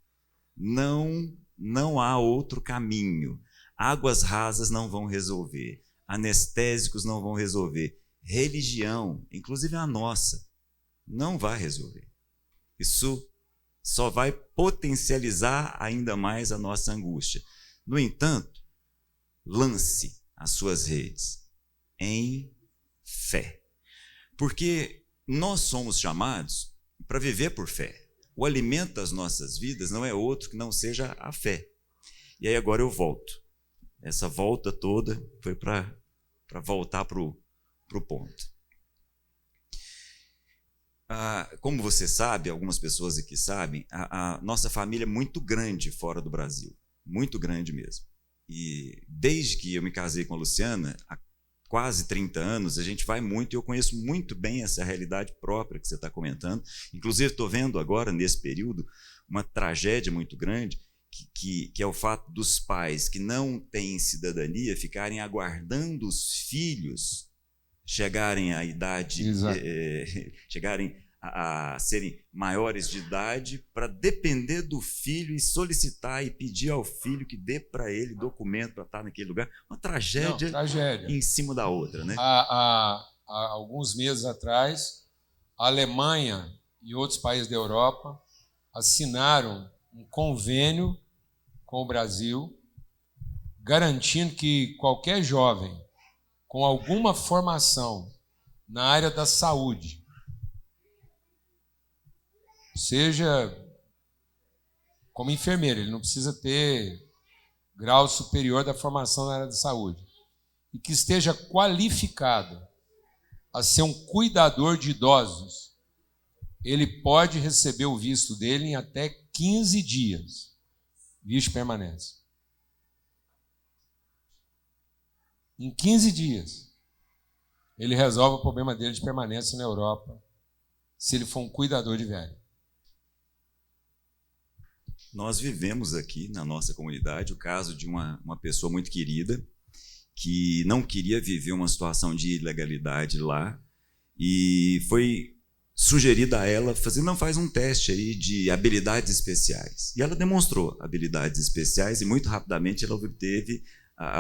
Não há outro caminho. Águas rasas não vão resolver. Anestésicos não vão resolver. Religião, inclusive a nossa, não vai resolver. Isso só vai potencializar ainda mais a nossa angústia. No entanto, lance as suas redes em fé. Porque nós somos chamados para viver por fé. O alimento das nossas vidas não é outro que não seja a fé. E aí agora eu volto. Essa volta toda foi para voltar para o ponto. Como você sabe, algumas pessoas aqui sabem, a nossa família é muito grande fora do Brasil. Muito grande mesmo. E desde que eu me casei com a Luciana, há quase 30 anos, a gente vai muito, e eu conheço muito bem essa realidade própria que você está comentando. Inclusive, estou vendo agora, nesse período, uma tragédia muito grande, que é o fato dos pais que não têm cidadania ficarem aguardando os filhos chegarem à idade, chegarem a serem maiores de idade, para depender do filho e solicitar e pedir ao filho que dê para ele documento para estar naquele lugar. Uma tragédia, em cima da outra, né? Há alguns meses atrás, a Alemanha e outros países da Europa assinaram um convênio com o Brasil, garantindo que qualquer jovem com alguma formação na área da saúde, seja como enfermeiro, ele não precisa ter grau superior da formação na área da saúde, e que esteja qualificado a ser um cuidador de idosos, ele pode receber o visto dele em até 15 dias. Visto permanece. Em 15 dias, ele resolve o problema dele de permanência na Europa, se ele for um cuidador de velho. Nós vivemos aqui na nossa comunidade o caso de uma pessoa muito querida que não queria viver uma situação de ilegalidade lá e foi sugerida a ela faz um teste aí de habilidades especiais. E ela demonstrou habilidades especiais e muito rapidamente ela obteve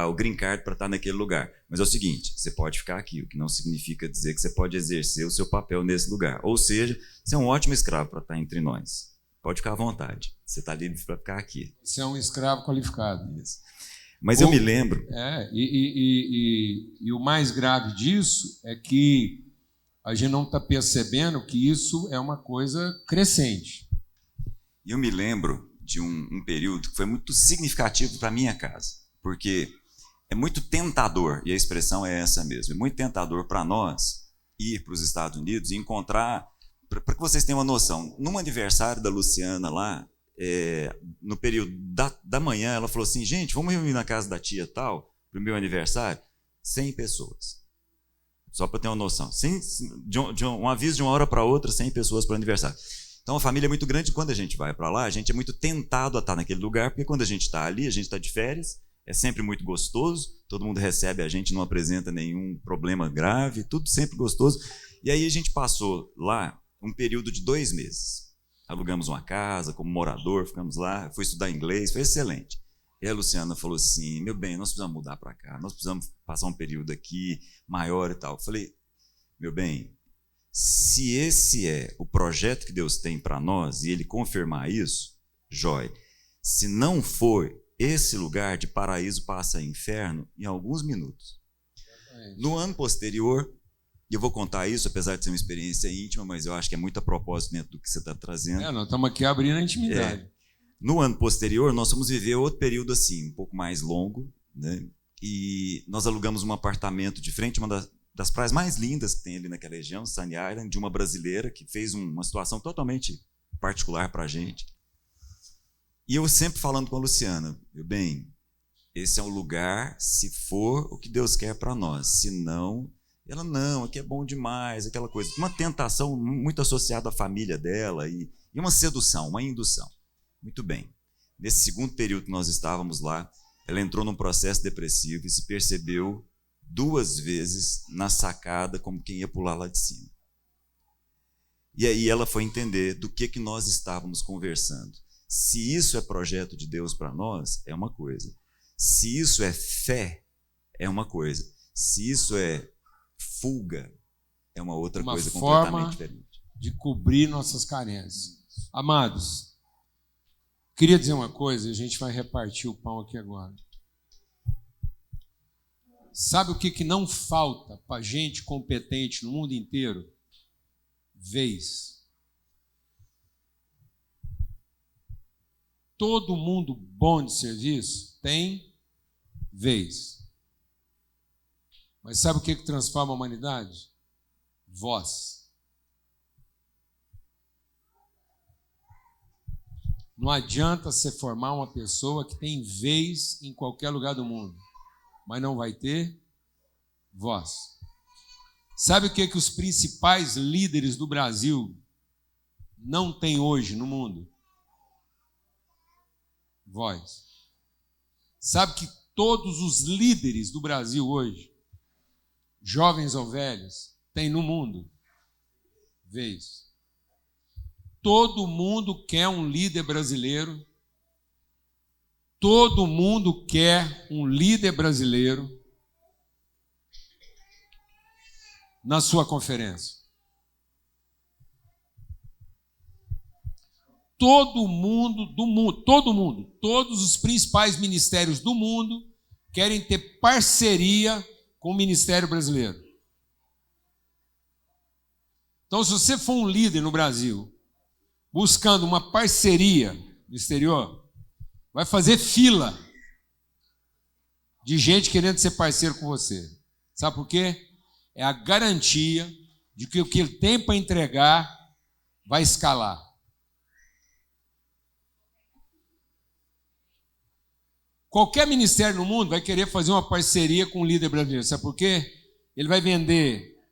o green card para estar naquele lugar. Mas é o seguinte, você pode ficar aqui, o que não significa dizer que você pode exercer o seu papel nesse lugar. Ou seja, você é um ótimo escravo para estar entre nós. Pode ficar à vontade. Você está livre para ficar aqui. Você é um escravo qualificado. Isso. Mas eu me lembro... E o mais grave disso é que a gente não está percebendo que isso é uma coisa crescente. E eu me lembro de um período que foi muito significativo para a minha casa, porque é muito tentador, e a expressão é essa mesmo, é muito tentador para nós ir para os Estados Unidos e encontrar... Para que vocês tenham uma noção, num aniversário da Luciana lá, no período da manhã, ela falou assim, gente, vamos reunir na casa da tia tal, para o meu aniversário, 100 pessoas. Só para ter uma noção. De um aviso de uma hora para outra, 100 pessoas para o aniversário. Então a família é muito grande, quando a gente vai para lá, a gente é muito tentado a estar naquele lugar, porque quando a gente está ali, a gente está de férias, é sempre muito gostoso, todo mundo recebe a gente, não apresenta nenhum problema grave, tudo sempre gostoso. E aí a gente passou lá um período de 2 meses. Alugamos uma casa como morador, ficamos lá, fui estudar inglês, foi excelente. E a Luciana falou assim, meu bem, nós precisamos mudar para cá, nós precisamos passar um período aqui maior e tal. Eu falei, meu bem, se esse é o projeto que Deus tem para nós e Ele confirmar isso, jóia. Se não for, esse lugar de paraíso passa a inferno em alguns minutos. No ano posterior, e eu vou contar isso, apesar de ser uma experiência íntima, mas eu acho que é muito a propósito dentro do que você está trazendo. Nós estamos aqui abrindo a intimidade. No ano posterior, nós fomos viver outro período assim, um pouco mais longo, né? E nós alugamos um apartamento de frente a uma das praias mais lindas que tem ali naquela região, Sunny Island, de uma brasileira que fez uma situação totalmente particular para a gente. E eu sempre falando com a Luciana, meu bem, esse é um lugar, se for o que Deus quer para nós, se não... Ela, não, aqui é bom demais, aquela coisa. Uma tentação muito associada à família dela e uma sedução, uma indução. Muito bem. Nesse segundo período que nós estávamos lá, ela entrou num processo depressivo e se percebeu 2 vezes na sacada como quem ia pular lá de cima. E aí ela foi entender do que nós estávamos conversando. Se isso é projeto de Deus para nós, é uma coisa. Se isso é fé, é uma coisa. Se isso é fuga, é uma outra coisa completamente diferente. De cobrir nossas carências. Amados, queria dizer uma coisa, a gente vai repartir o pão aqui agora. Sabe o que não falta para gente competente no mundo inteiro? Vez. Todo mundo bom de serviço tem vez. Mas sabe o que transforma a humanidade? Voz. Não adianta você formar uma pessoa que tem vez em qualquer lugar do mundo, mas não vai ter voz. Sabe o que os principais líderes do Brasil não têm hoje no mundo? Voz. Sabe que todos os líderes do Brasil hoje, jovens ou velhos, têm no mundo vez. Todo mundo quer um líder brasileiro. Todo mundo quer um líder brasileiro na sua conferência. Todo mundo, todos os principais ministérios do mundo querem ter parceria com o Ministério Brasileiro. Então, se você for um líder no Brasil, buscando uma parceria no exterior, vai fazer fila de gente querendo ser parceiro com você. Sabe por quê? É a garantia de que o que ele tem para entregar vai escalar. Qualquer ministério no mundo vai querer fazer uma parceria com um líder brasileiro. Sabe por quê? Ele vai vender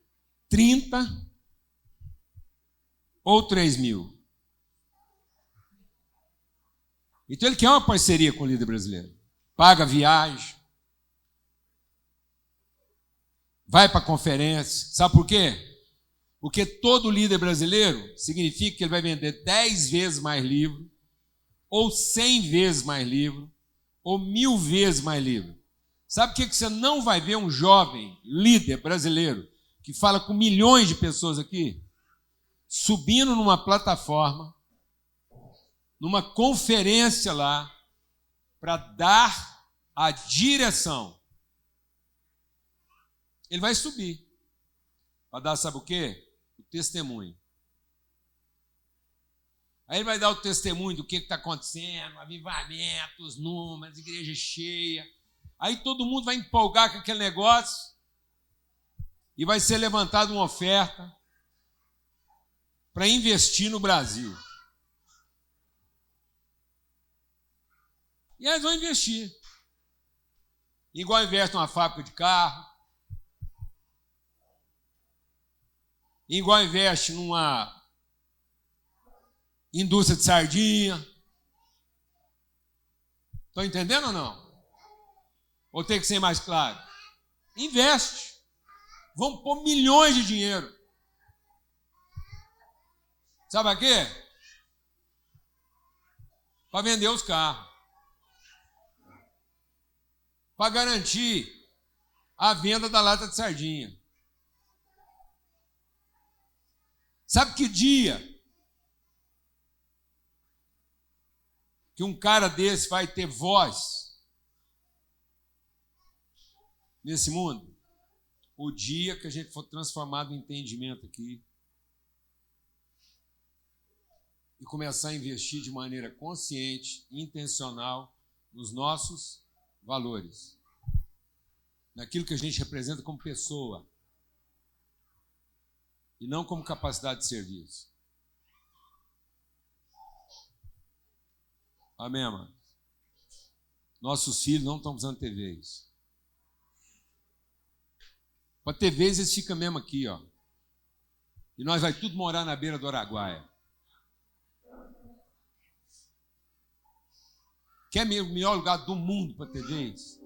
30 ou 3 mil. Então ele quer uma parceria com o líder brasileiro. Paga viagem. Vai para a conferência. Sabe por quê? Porque todo líder brasileiro significa que ele vai vender 10 vezes mais livro, ou 100 vezes mais livro, ou 1000 vezes mais livro. Sabe o que você não vai ver um jovem líder brasileiro que fala com milhões de pessoas aqui? Subindo numa plataforma, numa conferência lá, para dar a direção. Ele vai subir para dar, sabe o quê? O testemunho. Aí ele vai dar o testemunho do que está acontecendo, avivamento, os números, igreja cheia. Aí todo mundo vai empolgar com aquele negócio e vai ser levantada uma oferta para investir no Brasil. E eles vão investir. Igual investe numa fábrica de carro, igual investe numa indústria de sardinha. Estão entendendo ou não? Ou tem que ser mais claro? Investe. Vão pôr milhões de dinheiro. Sabe a quê? Para vender os carros. Para garantir a venda da lata de sardinha. Sabe que dia que um cara desse vai ter voz nesse mundo? O dia que a gente for transformado em entendimento aqui e começar a investir de maneira consciente, intencional, nos nossos valores, naquilo que a gente representa como pessoa e não como capacidade de serviço. Amém, amados? Nossos filhos não estão usando TVs. Para TVs eles ficam mesmo aqui, ó. E nós vai tudo morar na beira do Araguaia. Quer o melhor lugar do mundo para TVs?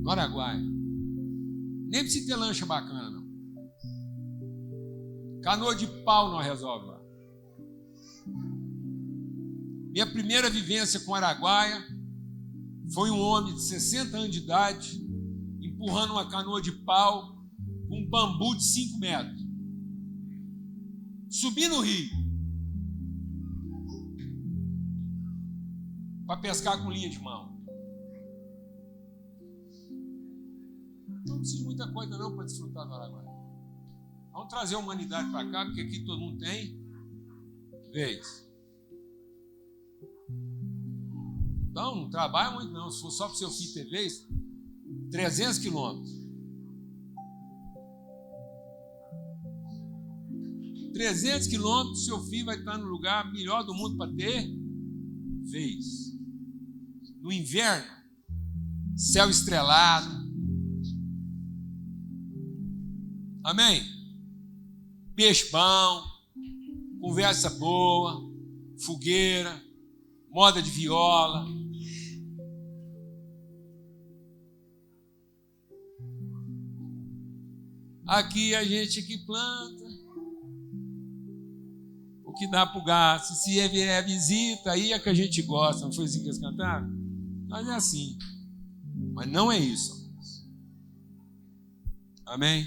No Araguaia. Nem precisa ter lancha bacana, não. Canoa de pau não resolve lá. Minha primeira vivência com Araguaia foi um homem de 60 anos de idade empurrando uma canoa de pau com um bambu de 5 metros. Subi no rio para pescar com linha de mão. Não precisa de muita coisa não para desfrutar do Araguaia. Vamos trazer a humanidade para cá, porque aqui todo mundo tem vez. Então, não trabalha muito não. Se for só para o seu filho ter vez, 300 quilômetros. 300 quilômetros, seu filho vai estar no lugar melhor do mundo para ter vez. No inverno, céu estrelado. Amém? Peixe bom, conversa boa, fogueira, moda de viola. Aqui a gente que planta o que dá para o gasto. Se vier visita, aí é que a gente gosta. Não foi assim que eles cantaram? Mas é assim. Mas não é isso. Amém?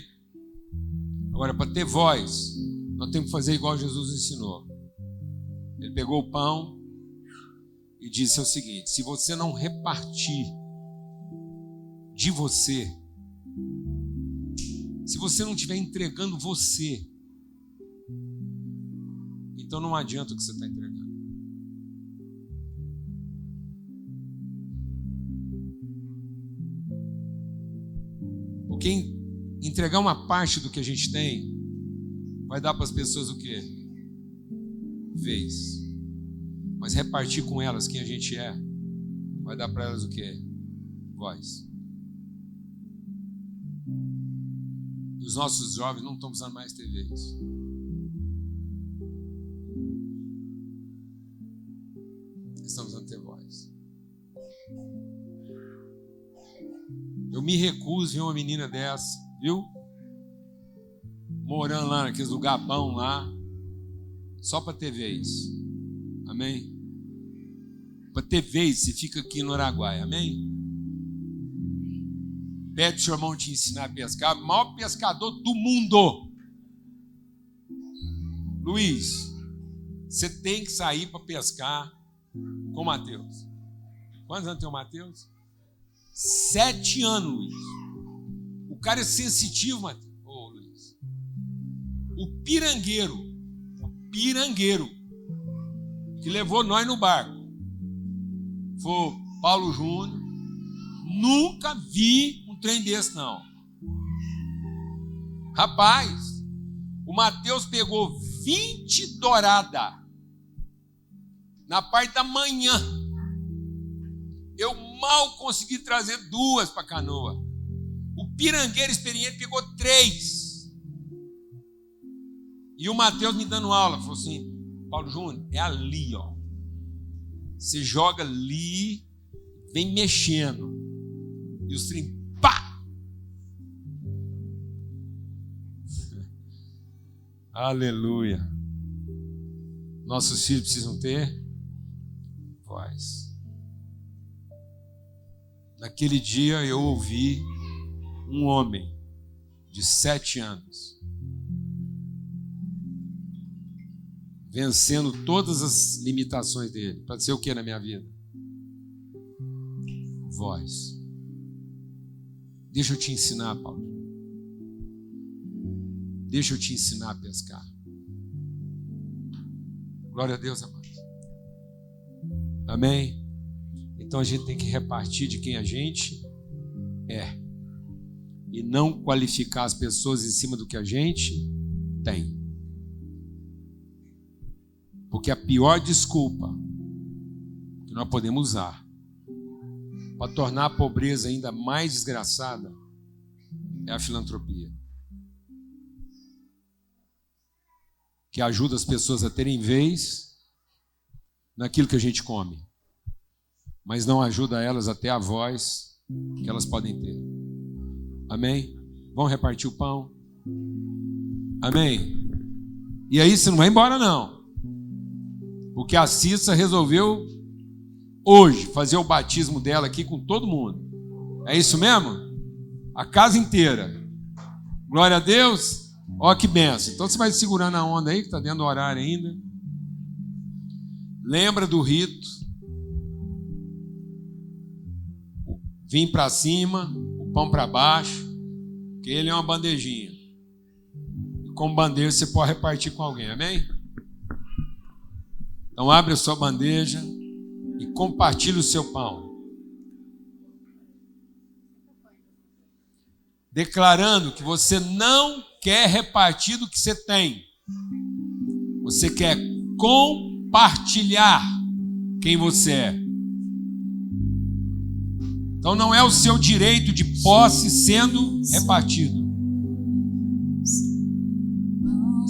Agora, para ter voz, nós temos que fazer igual Jesus ensinou. Ele pegou o pão e disse o seguinte: se você não repartir de você, se você não estiver entregando você, então não adianta o que você está entregando. Porque entregar uma parte do que a gente tem vai dar para as pessoas o quê? Vez. Mas repartir com elas quem a gente é vai dar para elas o quê? Voz. E os nossos jovens não estão precisando mais ter vez. Estamos precisando ter voz. Eu me recuso a ver uma menina dessa, viu? Morando lá naqueles lugar bom lá, só para ter vez. Amém? Para ter vez, você fica aqui no Araguaia. Amém? Pede o seu irmão te ensinar a pescar. O maior pescador do mundo. Luiz, você tem que sair para pescar com o Mateus. Quantos anos tem o Mateus? 7 anos, Luiz. O cara é sensitivo, Mateus. Ô, Luiz. O pirangueiro, que levou nós no barco, foi Paulo Júnior. Nunca vi um trem desse, não. Rapaz, o Mateus pegou 20 douradas na parte da manhã. Eu mal consegui trazer 2 para a canoa. O pirangueiro experiente pegou 3. E o Mateus me dando aula, falou assim: Paulo Júnior, é ali, ó. Você joga ali, vem mexendo. E os trem, pá! Aleluia. Nossos filhos precisam ter voz. Naquele dia eu ouvi um homem de 7 anos vencendo todas as limitações dele. Para ser o que na minha vida? Voz. Deixa eu te ensinar, Paulo. Deixa eu te ensinar a pescar. Glória a Deus, amados. Amém? Então a gente tem que repartir de quem a gente é. E não qualificar as pessoas em cima do que a gente tem. Porque a pior desculpa que nós podemos usar para tornar a pobreza ainda mais desgraçada é a filantropia. Que ajuda as pessoas a terem vez naquilo que a gente come, mas não ajuda elas a ter a voz que elas podem ter. Amém? Vamos repartir o pão? Amém? E aí você não vai embora não, porque a Cissa resolveu hoje fazer o batismo dela aqui com todo mundo. É isso mesmo? A casa inteira. Glória a Deus. Ó que benção. Então você vai segurando a onda aí, que está dentro do horário ainda. Lembra do rito. Vim para cima, o pão para baixo, que ele é uma bandejinha. E com bandeja você pode repartir com alguém, amém? Então abre a sua bandeja e compartilhe o seu pão. Declarando que você não quer repartir do que você tem. Você quer compartilhar quem você é. Então não é o seu direito de posse sendo repartido.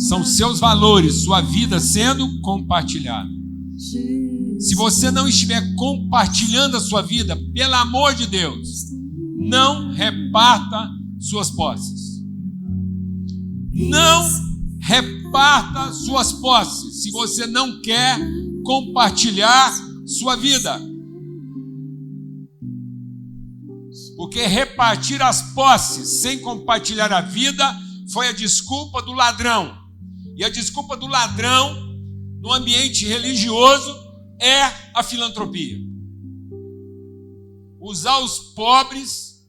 São seus valores, sua vida sendo compartilhada. Se você não estiver compartilhando a sua vida, pelo amor de Deus, não reparta suas posses. Não reparta suas posses se você não quer compartilhar sua vida. Porque repartir as posses sem compartilhar a vida foi a desculpa do ladrão. E a desculpa do ladrão no ambiente religioso é a filantropia. Usar os pobres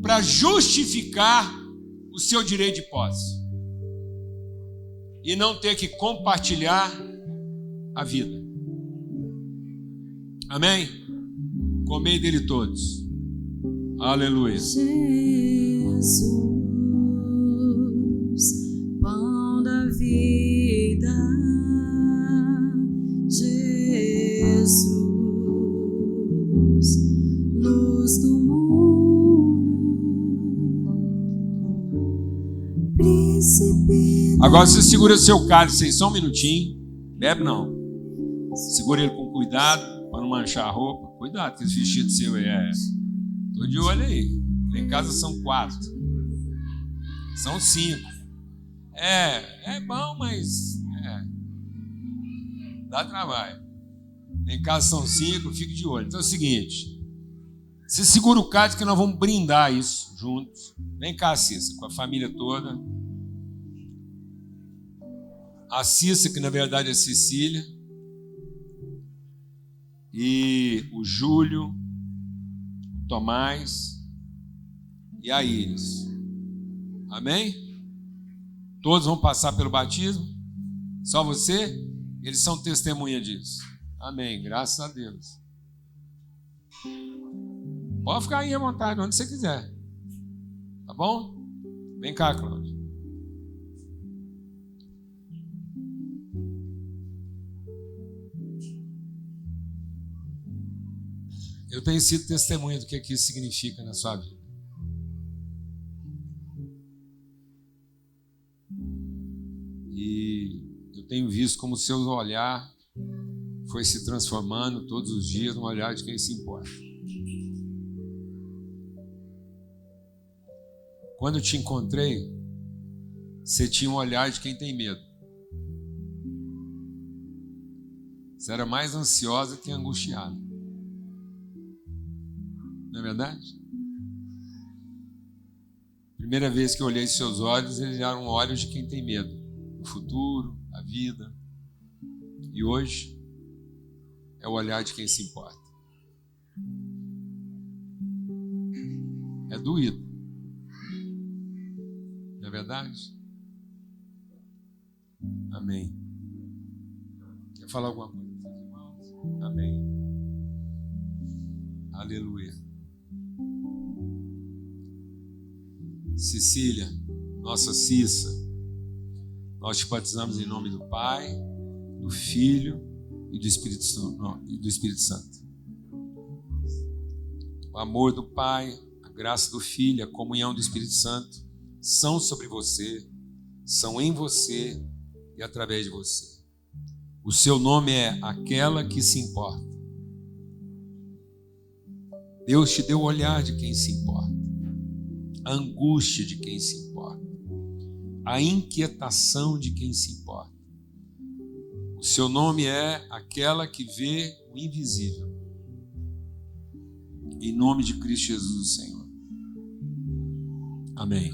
para justificar o seu direito de posse. e não ter que compartilhar a vida. Amém? Comei dele todos. Aleluia. Jesus, pão da vida. Jesus, luz do mundo. Príncipe. Agora você segura seu cálice aí só um minutinho. Bebe não. Segura ele com cuidado para não manchar a roupa. Cuidado, que esse vestido seu aí é. Tô de olho aí. Lá em casa são 4. São 5. É bom, mas dá trabalho. Lá em casa são 5, fique de olho. Então é o seguinte: você segura o cálice que nós vamos brindar isso juntos. Vem cá, Cissa, com a família toda. A Cissa, que na verdade é Cecília. E o Júlio, o Tomás e a Iris. Amém? Todos vão passar pelo batismo? Só você? Eles são testemunha disso. Amém, graças a Deus. Pode ficar aí à vontade, onde você quiser. Tá bom? Vem cá, Cláudio. Eu tenho sido testemunha do que isso significa na sua vida. E eu tenho visto como o seu olhar foi se transformando todos os dias num olhar de quem se importa. Quando eu te encontrei, você tinha um olhar de quem tem medo. Você era mais ansiosa que angustiada. Não é verdade? Primeira vez que eu olhei seus olhos, eles eram olhos de quem tem medo do futuro, da vida. E hoje é o olhar de quem se importa. É doído. Não é verdade? Amém. Quer falar alguma coisa? Amém. Aleluia. Cecília, nossa Cissa, nós te batizamos em nome do Pai, do Filho e do Espírito Santo. O amor do Pai, a graça do Filho, a comunhão do Espírito Santo são sobre você, são em você e através de você. O seu nome é aquela que se importa. Deus te deu o olhar de quem se importa, a angústia de quem se importa, a inquietação de quem se importa. O seu nome é aquela que vê o invisível. Em nome de Cristo Jesus, Senhor. Amém.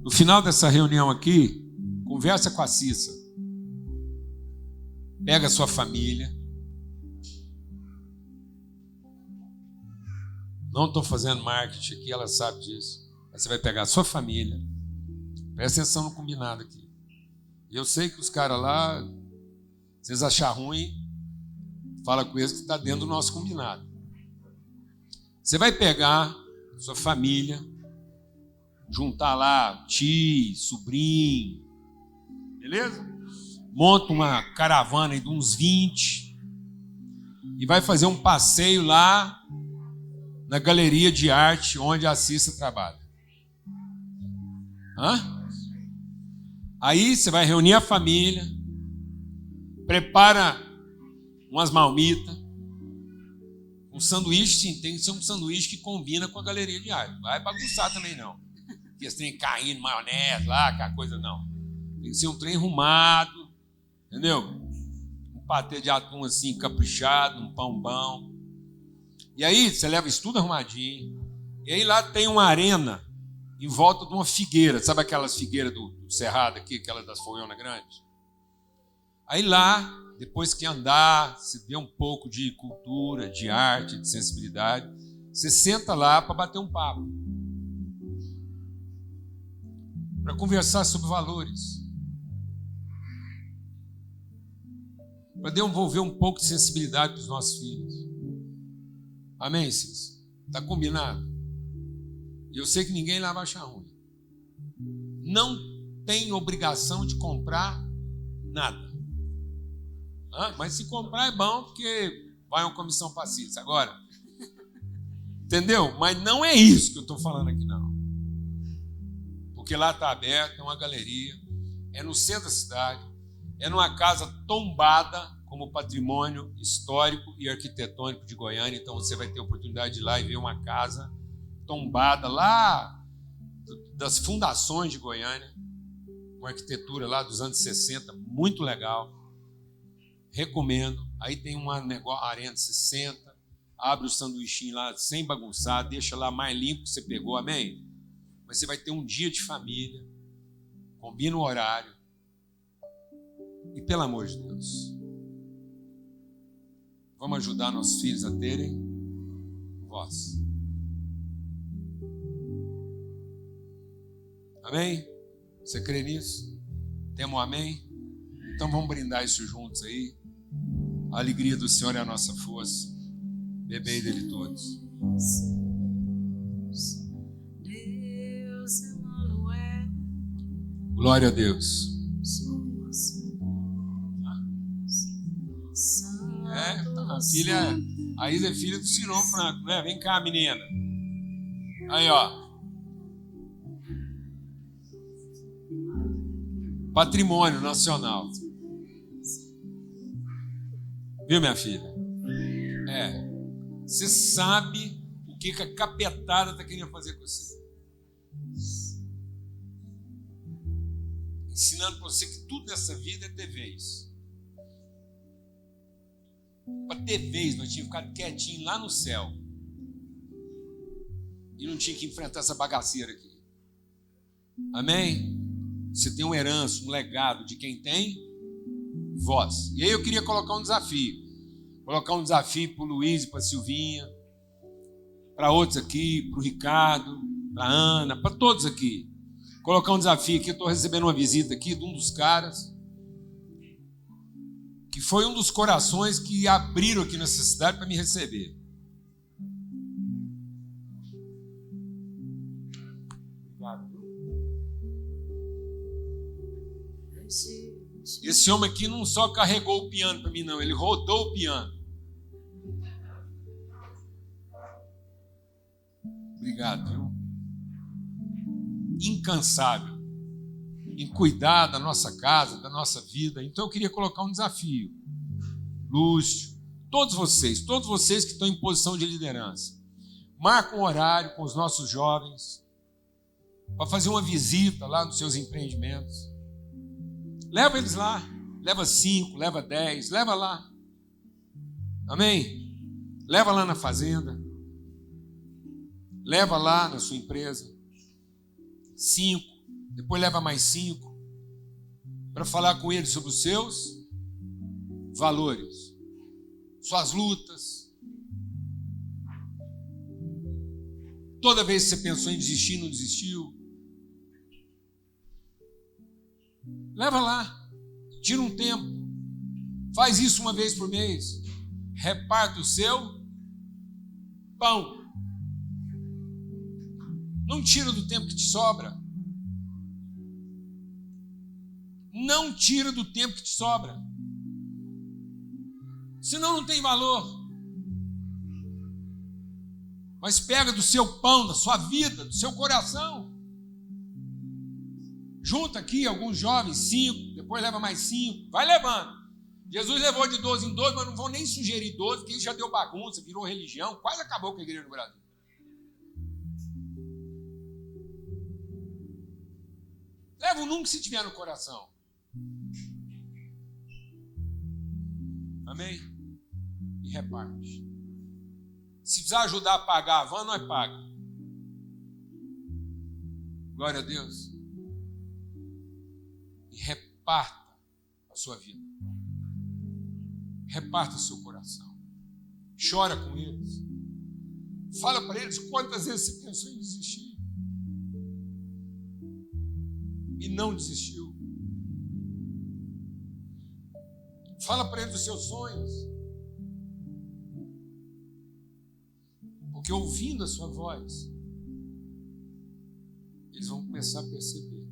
No final dessa reunião aqui, conversa com a Cissa. Pega a sua família. Não estou fazendo marketing aqui, ela sabe disso. Mas você vai pegar a sua família. Presta atenção no combinado aqui. Eu sei que os caras lá, se vocês acharem ruim, fala com eles que está dentro do nosso combinado. Você vai pegar sua família, juntar lá tio, sobrinho, beleza? Monta uma caravana aí de uns 20 e vai fazer um passeio lá na galeria de arte onde a Cissa trabalha. Aí você vai reunir a família, prepara umas marmitas, um sanduíche, sim, tem que ser um sanduíche que combina com a galeria de arte. Não vai bagunçar também não. Porque esse trem caindo, maionese lá, aquela coisa não. Tem que ser um trem arrumado, entendeu? Um patê de atum assim, caprichado, um pão bom. E aí você leva isso tudo arrumadinho. E aí lá tem uma arena em volta de uma figueira. Sabe aquelas figueiras do Cerrado aqui, aquelas das folhonas grandes? Aí lá, depois que andar, se vê um pouco de cultura, de arte, de sensibilidade, você senta lá para bater um papo. Para conversar sobre valores. para devolver um pouco de sensibilidade para os nossos filhos. Amém, Cis? Está combinado? E eu sei que ninguém lá vai achar ruim. Não tem obrigação de comprar nada. Mas se comprar é bom, porque vai uma comissão para Cis. Agora, entendeu? Mas não é isso que eu estou falando aqui, não. Porque lá está aberto, é uma galeria, é no centro da cidade, é numa casa tombada como patrimônio histórico e arquitetônico de Goiânia. Então você vai ter a oportunidade de ir lá e ver uma casa tombada lá das fundações de Goiânia, uma arquitetura lá dos anos 60, muito legal. Recomendo. Aí tem uma arena de 60, abre o sanduichinho lá sem bagunçar, deixa lá mais limpo que você pegou, amém? Mas você vai ter um dia de família, combina o horário. E pelo amor de Deus, vamos ajudar nossos filhos a terem voz. Amém? Você crê nisso? Temos um amém? Então vamos brindar isso juntos aí. A alegria do Senhor é a nossa força. Bebei dele todos. Deus Emanuel, Glória a Deus. A filha, a Isa é filha do Cirão Franco, né? Vem cá, menina. Aí, ó. Patrimônio nacional. Viu, minha filha? Você sabe o que a capetada está querendo fazer com você. Ensinando para você que tudo nessa vida é ter vez. Para ter vez, nós tínhamos ficado quietinho lá no céu. E não tinha que enfrentar essa bagaceira aqui. Amém? Você tem uma herança, um legado de quem tem voz. E aí eu queria colocar um desafio. Colocar um desafio para o Luiz e para a Silvinha, para outros aqui, para o Ricardo, para a Ana, para todos aqui. Colocar um desafio aqui. Eu estou recebendo uma visita aqui de um dos caras, que foi um dos corações que abriram aqui nessa cidade para me receber. Esse homem aqui não só carregou o piano para mim, não. Ele rodou o piano. Obrigado, viu? Incansável em cuidar da nossa casa, da nossa vida. Então eu queria colocar um desafio. Lúcio, todos vocês que estão em posição de liderança, marca um horário com os nossos jovens para fazer uma visita lá nos seus empreendimentos. Leva eles lá, leva 5, leva 10, leva lá. Amém? Leva lá na fazenda, leva lá na sua empresa. 5, depois leva mais 5, para falar com eles sobre os seus valores, suas lutas. Toda vez que você pensou em desistir, não desistiu, leva lá, tira um tempo, faz isso uma vez por mês, reparta o seu pão. Não tira do tempo que te sobra. Não tira do tempo que te sobra. Senão não tem valor. Mas pega do seu pão, da sua vida, do seu coração. Junta aqui alguns jovens, 5, depois leva mais 5, vai levando. Jesus levou de 12 em 12, mas não vou nem sugerir 12, porque isso já deu bagunça, virou religião, quase acabou com a igreja no Brasil. Leva o número que se tiver no coração. Amém? E reparte. Se precisar ajudar a pagar a van, nós pagamos. Glória a Deus. E reparta a sua vida. Reparta o seu coração. Chora com eles. Fala para eles quantas vezes você pensou em desistir. E não desistiu. Fala para eles dos seus sonhos. Porque ouvindo a sua voz, eles vão começar a perceber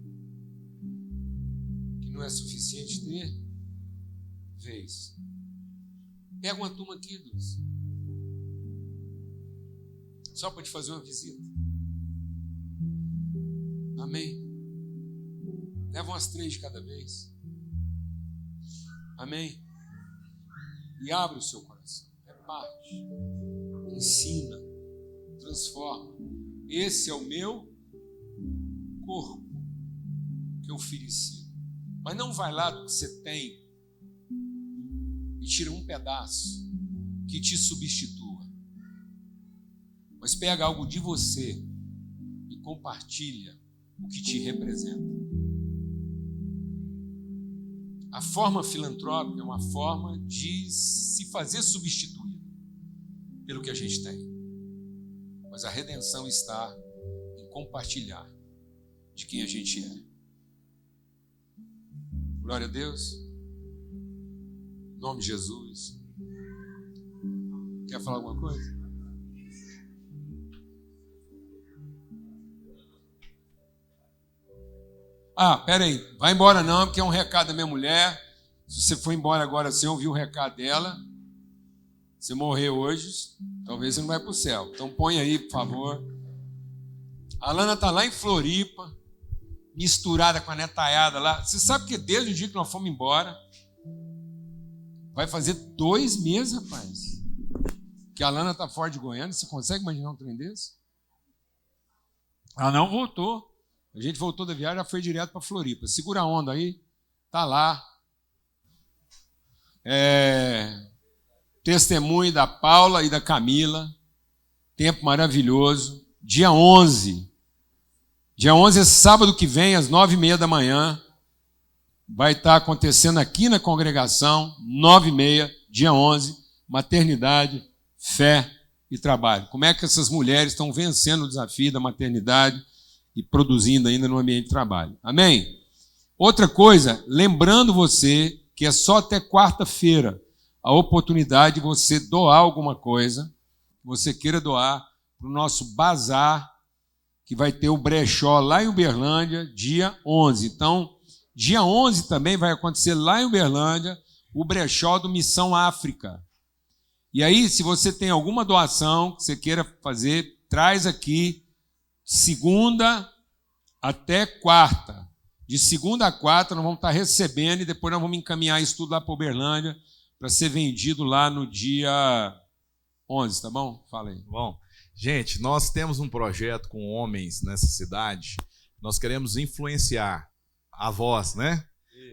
que não é suficiente ter vez. Pega uma turma aqui, Deus, só para te fazer uma visita. Amém? Leva umas 3 de cada vez. Amém? E abre o seu coração. Reparte. Ensina. Transforma. Esse é o meu corpo que eu ofereci. Mas não vai lá do que você tem e tira um pedaço que te substitua. Mas pega algo de você e compartilha o que te representa. A forma filantrópica é uma forma de se fazer substituir pelo que a gente tem. Mas a redenção está em compartilhar de quem a gente é. Glória a Deus. Em nome de Jesus. Quer falar alguma coisa? Pera aí, vai embora não, porque é um recado da minha mulher. Se você for embora agora sem ouvir o recado dela, você morrer hoje, talvez você não vai para o céu. Então põe aí, por favor. A Alana está lá em Floripa, misturada com a netaiada lá. Você sabe que desde o dia que nós fomos embora, vai fazer 2 meses, rapaz, que a Alana está fora de Goiânia. Você consegue imaginar um trem desse? Ela não voltou. A gente voltou da viagem, já foi direto para Floripa. Segura a onda aí, tá lá. Testemunho da Paula e da Camila. Tempo maravilhoso. Dia 11. Dia 11 é sábado que vem, às 9h30 da manhã. Vai estar acontecendo aqui na congregação, 9h30, dia 11. Maternidade, fé e trabalho. Como é que essas mulheres estão vencendo o desafio da maternidade e produzindo ainda no ambiente de trabalho. Amém? Outra coisa, lembrando você que é só até quarta-feira a oportunidade de você doar alguma coisa, que você queira doar para o nosso bazar, que vai ter o brechó lá em Uberlândia, dia 11. Então, dia 11 também vai acontecer lá em Uberlândia o brechó do Missão África. E aí, se você tem alguma doação que você queira fazer, traz aqui, segunda até quarta. De segunda a quarta nós vamos estar recebendo e depois nós vamos encaminhar isso tudo lá para Uberlândia para ser vendido lá no dia 11, tá bom? Fala aí. Bom, gente, nós temos um projeto com homens nessa cidade. Nós queremos influenciar a voz, né?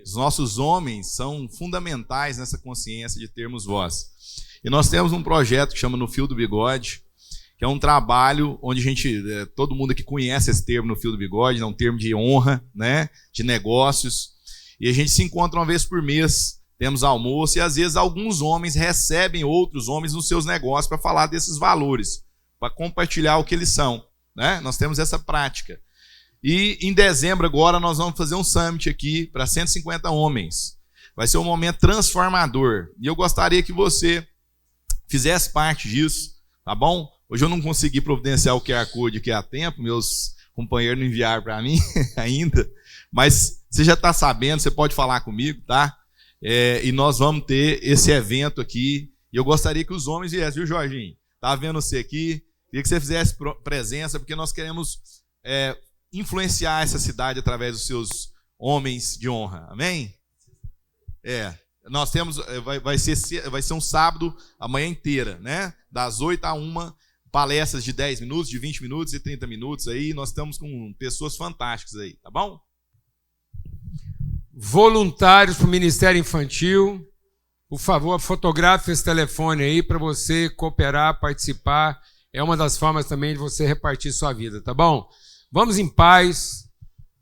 Os nossos homens são fundamentais nessa consciência de termos voz. E nós temos um projeto que chama No Fio do Bigode, que é um trabalho onde a gente, todo mundo aqui conhece esse termo No Fio do Bigode, é um termo de honra, né, de negócios, e a gente se encontra uma vez por mês, temos almoço, e às vezes alguns homens recebem outros homens nos seus negócios para falar desses valores, para compartilhar o que eles são, né? Nós temos essa prática. E em dezembro agora nós vamos fazer um summit aqui para 150 homens. Vai ser um momento transformador, e eu gostaria que você fizesse parte disso, tá bom? Hoje eu não consegui providenciar o QR Code aqui a tempo, meus companheiros não enviaram para mim ainda, mas você já está sabendo, você pode falar comigo, tá? E nós vamos ter esse evento aqui, e eu gostaria que os homens viessem, viu, Jorginho? Tá vendo você aqui? Queria que você fizesse presença, porque nós queremos influenciar essa cidade através dos seus homens de honra, amém? Nós temos, vai ser um sábado a manhã inteira, né? Das 8 a 1, palestras de 10 minutos, de 20 minutos e 30 minutos aí. Nós estamos com pessoas fantásticas aí, tá bom? Voluntários para o Ministério Infantil, por favor, fotografe esse telefone aí para você cooperar, participar. É uma das formas também de você repartir sua vida, tá bom? Vamos em paz.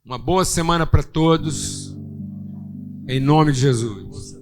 Uma boa semana para todos. Em nome de Jesus.